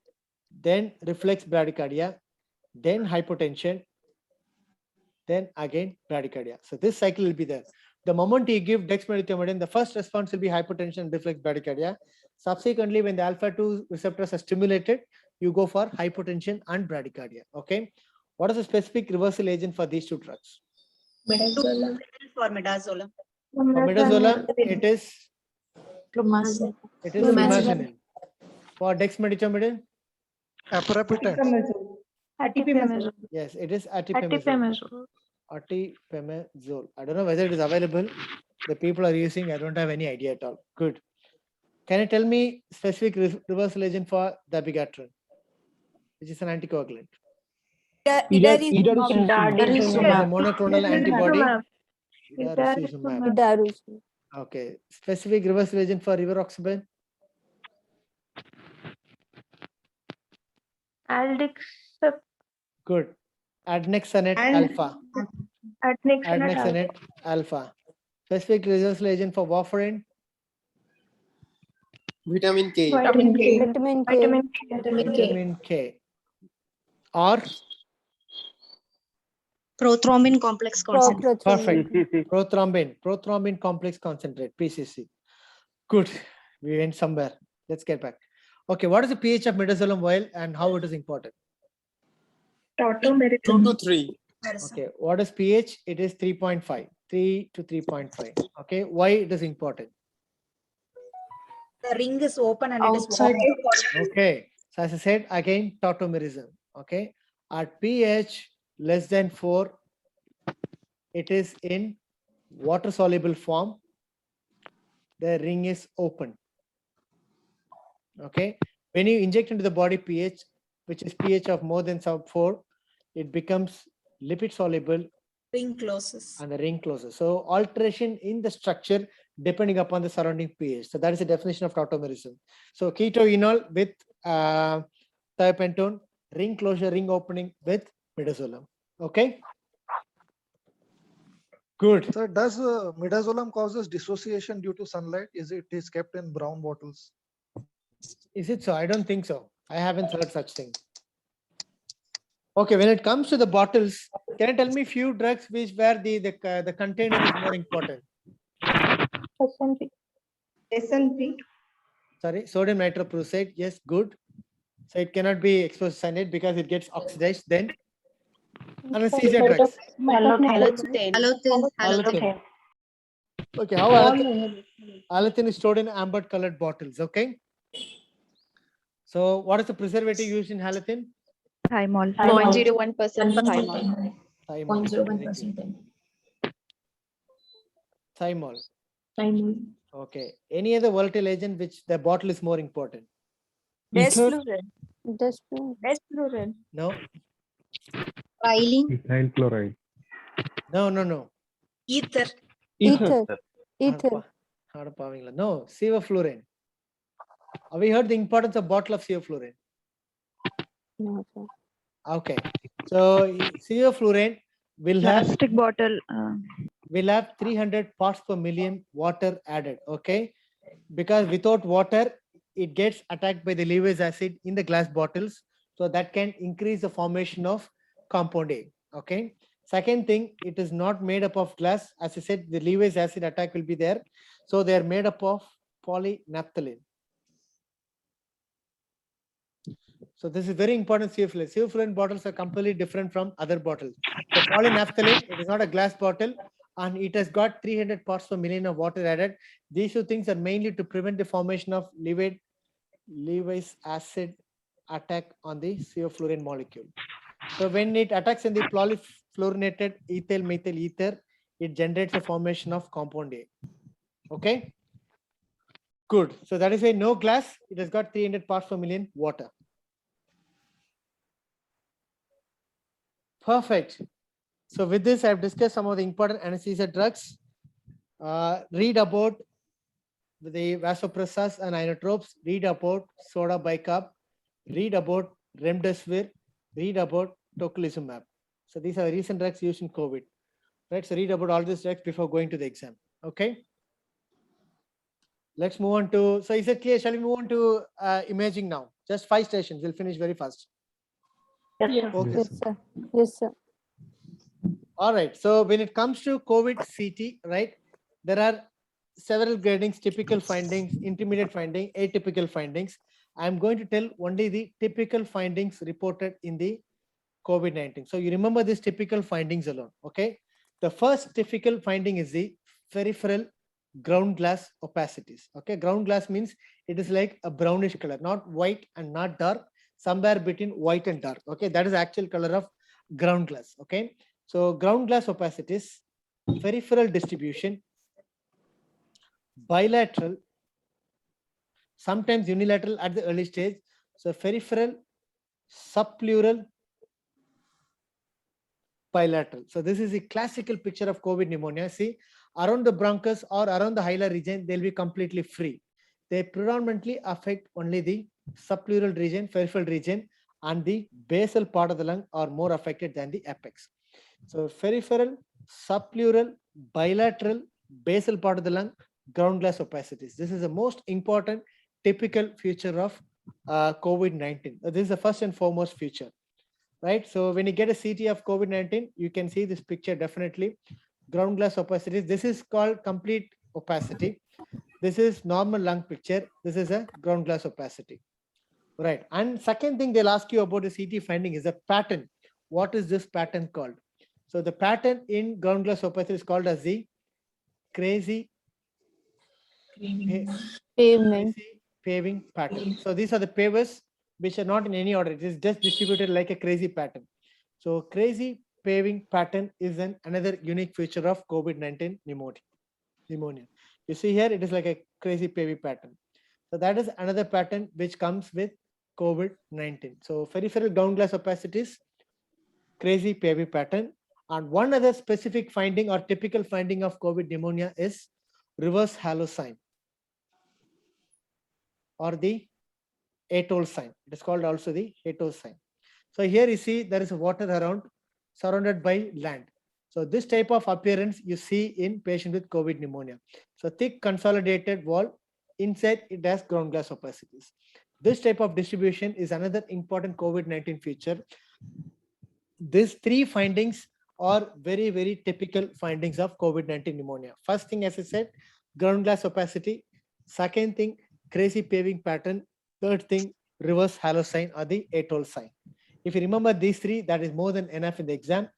then reflex bradycardia, then hypotension, then again bradycardia. So this cycle will be there. The moment you give dexmedetomidine, the first response will be hypertension and reflex bradycardia. Subsequently, when the alpha-2 receptors are stimulated, you go for hypotension and bradycardia. Okay, what is the specific reversal agent for these two drugs? For midazolam. For midazolam, it is flumazenil. For dexmedetomidine, Aprepitant. Atipamezole. yes, it is atipamezole. Atipamezole. I don't know whether it is available. The people are using. I don't have any idea at all. Good. Can you tell me specific reversal agent for dabigatran, which is an anticoagulant? Idarucizumab. It is a monoclonal antibody. Idarucizumab. Idarucizumab. Okay. Specific reversal agent for rivaroxaban. Good. Adnexanet alpha. Adnexanet alpha. Specific reversal agent for warfarin. Vitamin K. Vitamin K. Vitamin K. Or Prothrombin complex concentrate. perfect. Prothrombin complex concentrate, PCC. Good. We went somewhere. Let's get back. Okay, what is the pH of midazolam vial and how it is important? 2 to 3. Okay, what is pH? It is 3.5. 3 to 3.5. Okay, why it is important? The ring is open and it is Outside. water. Okay, so as I said again, tautomerism. Okay, at pH less than 4, it is in water soluble form. The ring is open. Okay, when you inject into the body pH, which is pH of more than 4, it becomes lipid soluble Ring closes. and the ring closes. So alteration in the structure depending upon the surrounding pH. So that is the definition of tautomerism. So ketoenol with thiopentone, ring closure, ring opening with midazolam. Okay. Good. So does midazolam causes dissociation due to sunlight? Is it is kept in brown bottles? Is it so? I don't think so. I haven't heard such thing. Okay, when it comes to the bottles, can you tell me few drugs which where the container is more important? SNP. Sorry, sodium nitroprusside. Yes, good. So it cannot be exposed to sunlight because it gets oxidized. Then anesthesia drugs. Halothane. Okay, how halothane is stored in amber colored bottles. Okay. So what is the preservative used in halothane? Thymol. 0.01% thymol. Thymol. 0.01%. Thymol. Okay. Any other volatile agent which the bottle is more important? Desflurane. No. Trilene. Ethyl chloride. No. Ether. Ether. No, sevoflurane. Have we heard the importance of bottle of sevoflurane? No, sir. Okay. So sevoflurane will have Plastic bottle. will have 300 parts per million water added. Okay. Because without water, it gets attacked by the Lewis acid in the glass bottles. So that can increase the formation of compound A. Okay. Second thing, it is not made up of glass. As I said, the Lewis acid attack will be there. So they are made up of polynaphthalene. So this is very important. Sevoflurane. Sevoflurane bottles are completely different from other bottles. The polynaphthalate, it is not a glass bottle, and it has got 300 parts per million of water added. These two things are mainly to prevent the formation of Lewis acid attack on the sevoflurane molecule. So when it attacks in the polyfluorinated ethyl methyl ether, it generates the formation of compound A. Okay. Good. So that is why no glass. It has got 300 parts per million water. Perfect. So with this, I've discussed some of the important anesthesia drugs. Read about the vasopressors and inotropes. Read about soda bicarb. Read about remdesivir. Read about tocilizumab. So these are the recent drugs used in COVID. Right. So read about all these drugs before going to the exam. Okay. Let's move on to. So is it clear? Shall we move on to imaging now? Just 5 stations. We'll finish very fast. Yes, Okay. yes, sir. Yes, sir. All right. So when it comes to COVID CT, right, there are several gradings, typical findings, intermediate finding, atypical findings. I'm going to tell only the typical findings reported in the COVID-19. So you remember these typical findings alone. Okay. The first typical finding is the peripheral ground glass opacities. Okay. Ground glass means it is like a brownish color, not white and not dark, somewhere between white and dark. Okay. That is the actual color of ground glass. Okay. So ground glass opacities, peripheral distribution, bilateral, sometimes unilateral at the early stage. So peripheral, subpleural, bilateral. So this is a classical picture of COVID pneumonia. See, around the bronchus or around the hilar region, they'll be completely free. They predominantly affect only the subpleural region, peripheral region, and the basal part of the lung are more affected than the apex. So peripheral, subpleural, bilateral, basal part of the lung, ground glass opacities. This is the most important typical feature of COVID-19. This is the first and foremost feature, right? So when you get a CT of COVID-19, you can see this picture definitely. Ground glass opacities. This is called complete opacity. This is normal lung picture. This is a ground glass opacity, right? And second thing they'll ask you about the CT finding is a pattern. What is this pattern called? So the pattern in ground glass opacity is called as the crazy paving pattern. So these are the pavers which are not in any order. It is just distributed like a crazy pattern. So crazy paving pattern is another unique feature of COVID-19 pneumonia. You see here, it is like a crazy paving pattern. So that is another pattern which comes with COVID-19. So peripheral ground glass opacities, crazy paving pattern. And one other specific finding or typical finding of COVID pneumonia is reverse halo sign or the atoll sign. It is called also the atoll sign. So here you see there is water around surrounded by land. So this type of appearance you see in patient with COVID pneumonia. So thick consolidated wall, inside it has ground glass opacities. This type of distribution is another important COVID-19 feature. These 3 findings are very, very typical findings of COVID-19 pneumonia. First thing, as I said, ground glass opacity. Second thing, crazy paving pattern. Third thing, reverse halo sign or the atoll sign. If you remember these 3, that is more than enough in the exam.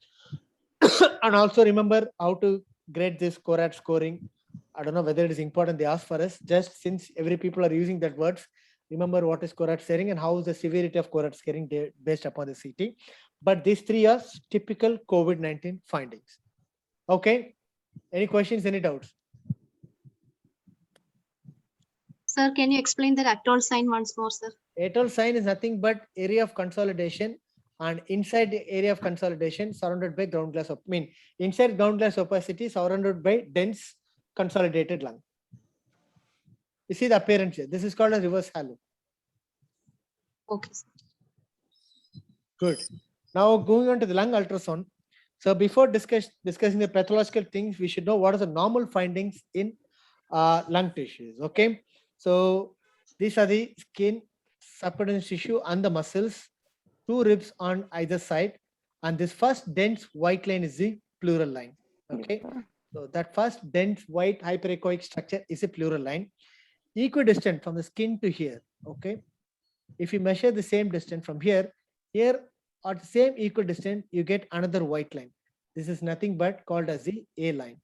And also remember how to grade this CORAD scoring. I don't know whether it is important they ask for us. Just since every people are using that words, remember what is CORAD scoring and how is the severity of CORAD scoring based upon the CT. But these 3 are typical COVID-19 findings. Okay. Any questions, any doubts? Sir, can you explain the atoll sign once more, sir? Atoll sign is nothing but area of consolidation, and inside the area of consolidation surrounded by ground glass, inside ground glass opacity surrounded by dense consolidated lung. You see the appearance here. This is called a reverse halo. Okay. Good. Now going on to the lung ultrasound. So before discussing the pathological things, we should know what are the normal findings in lung tissues. Okay. So these are the skin, subcutaneous tissue and the muscles, 2 ribs on either side. And this first dense white line is the pleural line. Okay. So that first dense white hyperechoic structure is a pleural line, equidistant from the skin to here. Okay. If you measure the same distance from here at the same equal distance, you get another white line. This is nothing but called as the A line.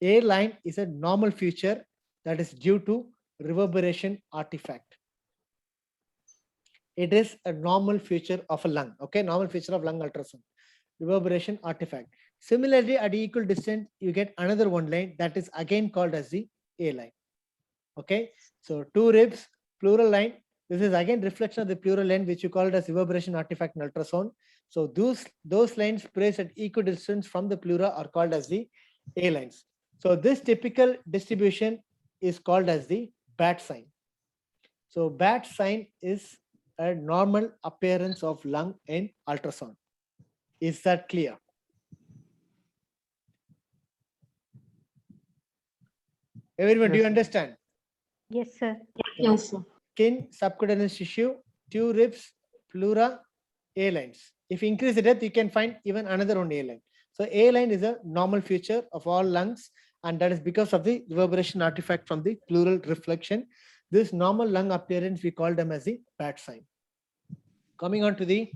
A line is a normal feature that is due to reverberation artifact. It is a normal feature of a lung, okay? Normal feature of lung ultrasound, reverberation artifact. Similarly, at equal distance, you get another one line that is again called as the A line, okay? So two ribs, pleural line. This is again reflection of the pleural line, which you call it as reverberation artifact in ultrasound. So those lines placed at equal distance from the pleura are called as the A lines. So this typical distribution is called as the BAT sign. So BAT sign is a normal appearance of lung in ultrasound. Is that clear? Everyone, do you understand? Yes, sir. Yes, sir. Skin, subcutaneous tissue, two ribs, pleura, A lines. If you increase the depth, you can find even another one A line. So A line is a normal feature of all lungs, and that is because of the reverberation artifact from the pleural reflection. This normal lung appearance, we call them as the BAT sign. Coming on to the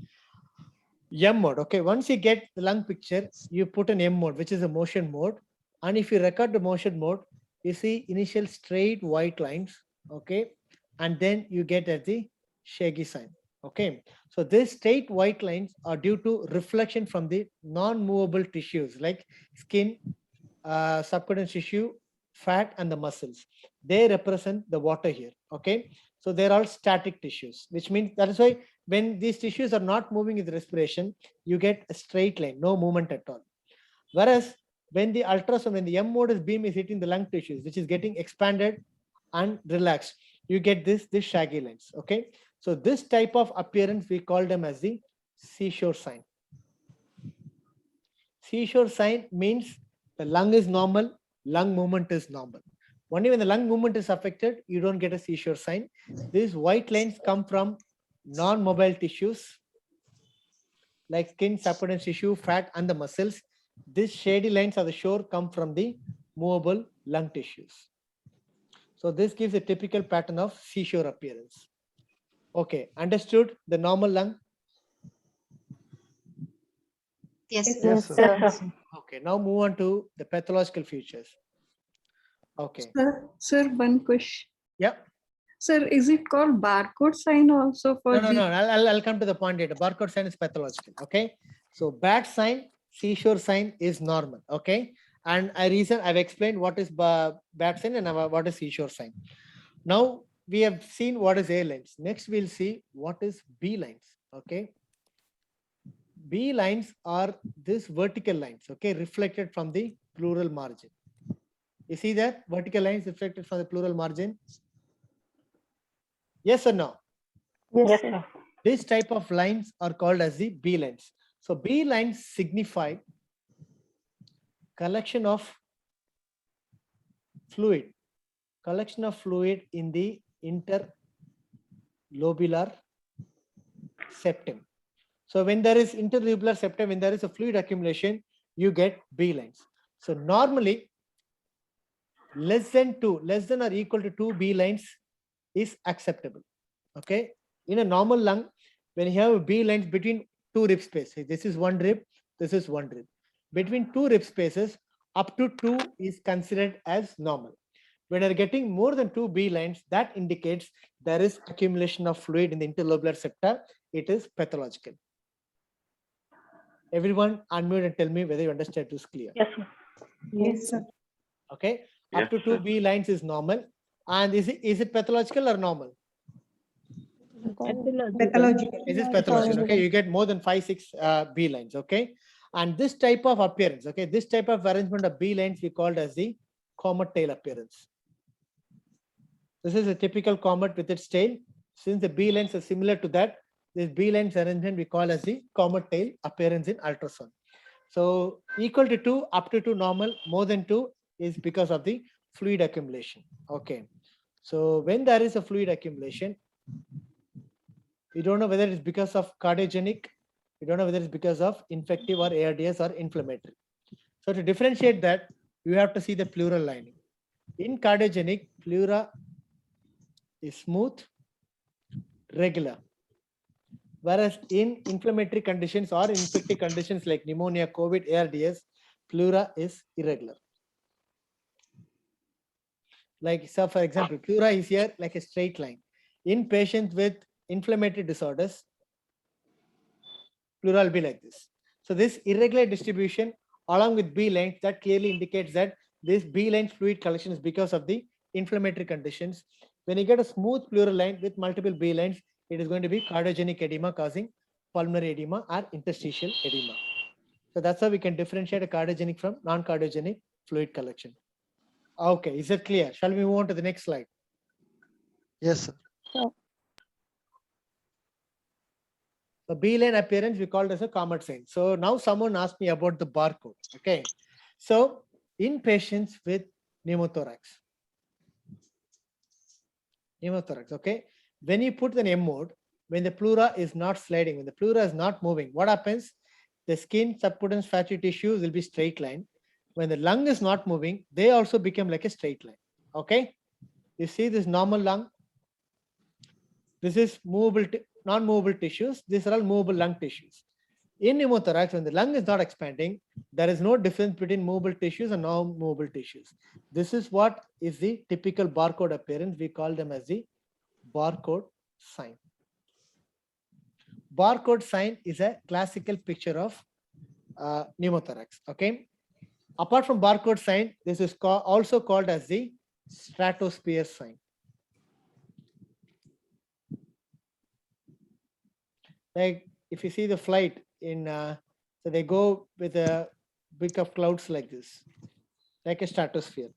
M mode. Okay, once you get the lung picture, you put an M mode, which is a motion mode. And if you record the motion mode, you see initial straight white lines. Okay, and then you get at the shaggy sign. Okay, so these straight white lines are due to reflection from the non-movable tissues like skin, subcutaneous tissue, fat, and the muscles. They represent the water here. Okay, so they're all static tissues, which means that is why when these tissues are not moving with respiration, you get a straight line, no movement at all. Whereas when the ultrasound, when the M mode beam is hitting the lung tissues, which is getting expanded and relaxed, you get this shaggy lines. Okay, so this type of appearance we call them as the seashore sign. Seashore sign means the lung is normal, lung movement is normal. Only when the lung movement is affected, you don't get a seashore sign. These white lines come from non-mobile tissues like skin, subcutaneous tissue, fat, and the muscles. These shady lines of the shore come from the movable lung tissues. So this gives a typical pattern of seashore appearance. Okay, understood the normal lung? Yes, Yes, sir. Okay, now move on to the pathological features. Okay. Sir, one question. Yeah. Sir, is it called barcode sign also for No. I'll come to the point later. Barcode sign is pathological. Okay. So BAT sign, seashore sign is normal. Okay. And I've explained what is BAT sign and what is seashore sign. Now we have seen what is A lines. Next we'll see what is B lines. Okay. B lines are these vertical lines. Okay, reflected from the pleural margin. You see that vertical lines reflected from the pleural margin? Yes or no? Yes, sir. This type of lines are called as the B lines. So B lines signify collection of fluid in the interlobular septum. So when there is interlobular septum, when there is a fluid accumulation, you get B lines. So normally less than or equal to 2 B lines is acceptable. Okay. In a normal lung, when you have B lines between two rib spaces, this is one rib, this is one rib. Between two rib spaces, up to 2 is considered as normal. When you're getting more than 2 B lines, that indicates there is accumulation of fluid in the interlobular septa. It is pathological. Everyone unmute and tell me whether you understand this clear. Yes, sir. Yes, sir. Okay. Up to 2 B lines is normal. And is it pathological or normal? Pathological. Is it pathological? Okay. You get more than 5-6 B lines. Okay. And this type of appearance, okay, this type of arrangement of B lines we called as the comet tail appearance. This is a typical comet with its tail. Since the B lines are similar to that, this B lines arrangement we call as the comet tail appearance in ultrasound. So equal to 2, up to 2 normal, more than 2 is because of the fluid accumulation. Okay. So when there is a fluid accumulation, we don't know whether it's because of cardiogenic, we don't know whether it's because of infective or ARDS or inflammatory. So to differentiate that, you have to see the pleural lining. In cardiogenic, pleura is smooth, regular. Whereas in inflammatory conditions or infective conditions like pneumonia, COVID, ARDS, pleura is irregular. Like, so for example, pleura is here like a straight line. In patients with inflammatory disorders, pleura will be like this. So this irregular distribution along with B lines, that clearly indicates that this B line fluid collection is because of the inflammatory conditions. When you get a smooth pleural line with multiple B lines, it is going to be cardiogenic edema causing pulmonary edema or interstitial edema. So that's how we can differentiate a cardiogenic from non-cardiogenic fluid collection. Okay, is it clear? Shall we move on to the next slide? Yes, sir. The B line appearance we called as a Comet sign. So now someone asked me about the barcode. Okay, so in patients with pneumothorax, okay, when you put an M mode, when the pleura is not sliding, when the pleura is not moving, what happens? The skin, subcutaneous fatty tissues will be straight line. When the lung is not moving, they also become like a straight line. Okay, you see this normal lung. This is movable, non-movable tissues. These are all movable lung tissues. In pneumothorax, when the lung is not expanding, there is no difference between movable tissues and non-movable tissues. This is what is the typical barcode appearance. We call them as the barcode sign. Barcode sign is a classical picture of pneumothorax. Okay. Apart from barcode sign, this is also called as the stratosphere sign. Like if you see the flight in, so they go with a big of clouds like this, like a stratosphere.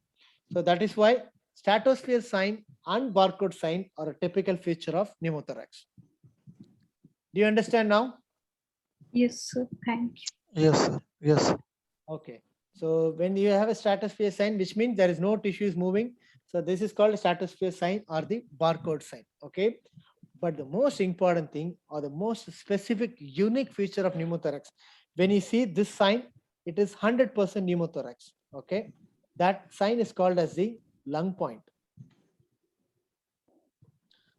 So that is why stratosphere sign and barcode sign are a typical feature of pneumothorax. Do you understand now? Yes, sir. Thank you. Yes, sir. Yes, sir. Okay. So when you have a stratosphere sign, which means there is no tissues moving. So this is called a stratosphere sign or the barcode sign. Okay. But the most important thing or the most specific unique feature of pneumothorax, when you see this sign, it is 100% pneumothorax. Okay. That sign is called as the lung point.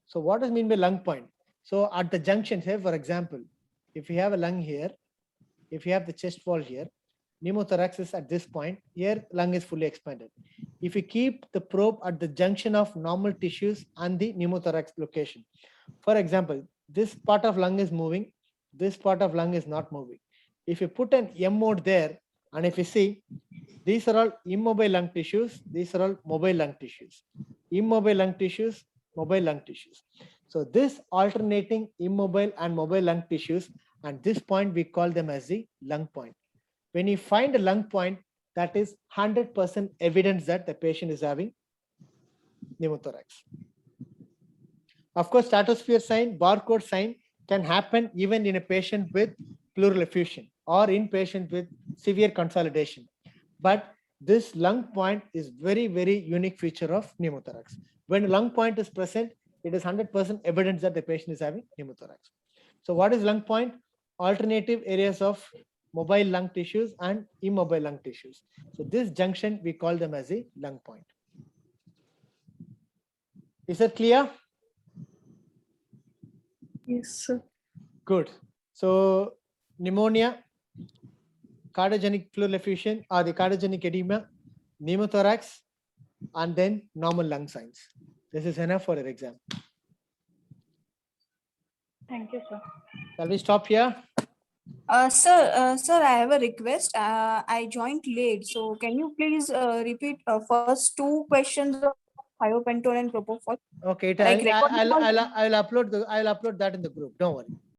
So what does it mean by lung point? So at the junction here, for example, if you have a lung here, if you have the chest wall here, pneumothorax is at this point, here lung is fully expanded. If you keep the probe at the junction of normal tissues and the pneumothorax location, for example, this part of lung is moving, this part of lung is not moving. If you put an M mode there, and if you see, these are all immobile lung tissues, these are all mobile lung tissues. Immobile lung tissues, mobile lung tissues. So this alternating immobile and mobile lung tissues, and this point we call them as the lung point. When you find a lung point, that is 100% evidence that the patient is having pneumothorax. Of course, stratosphere sign, barcode sign can happen even in a patient with pleural effusion or in patient with severe consolidation. But this lung point is very, very unique feature of pneumothorax. When a lung point is present, it is 100% evidence that the patient is having pneumothorax. So what is lung point? Alternative areas of mobile lung tissues and immobile lung tissues. So this junction, we call them as a lung point. Is that clear? Yes, sir. Good. So pneumonia, cardiogenic pleural effusion or the cardiogenic edema, pneumothorax, and then normal lung signs. This is enough for your exam. Thank you, sir. Shall we stop here? Sir, I have a request. I joined late, so can you please repeat first two questions of thiopentone and propofol? Okay, Like I'll upload that in the group. Don't worry.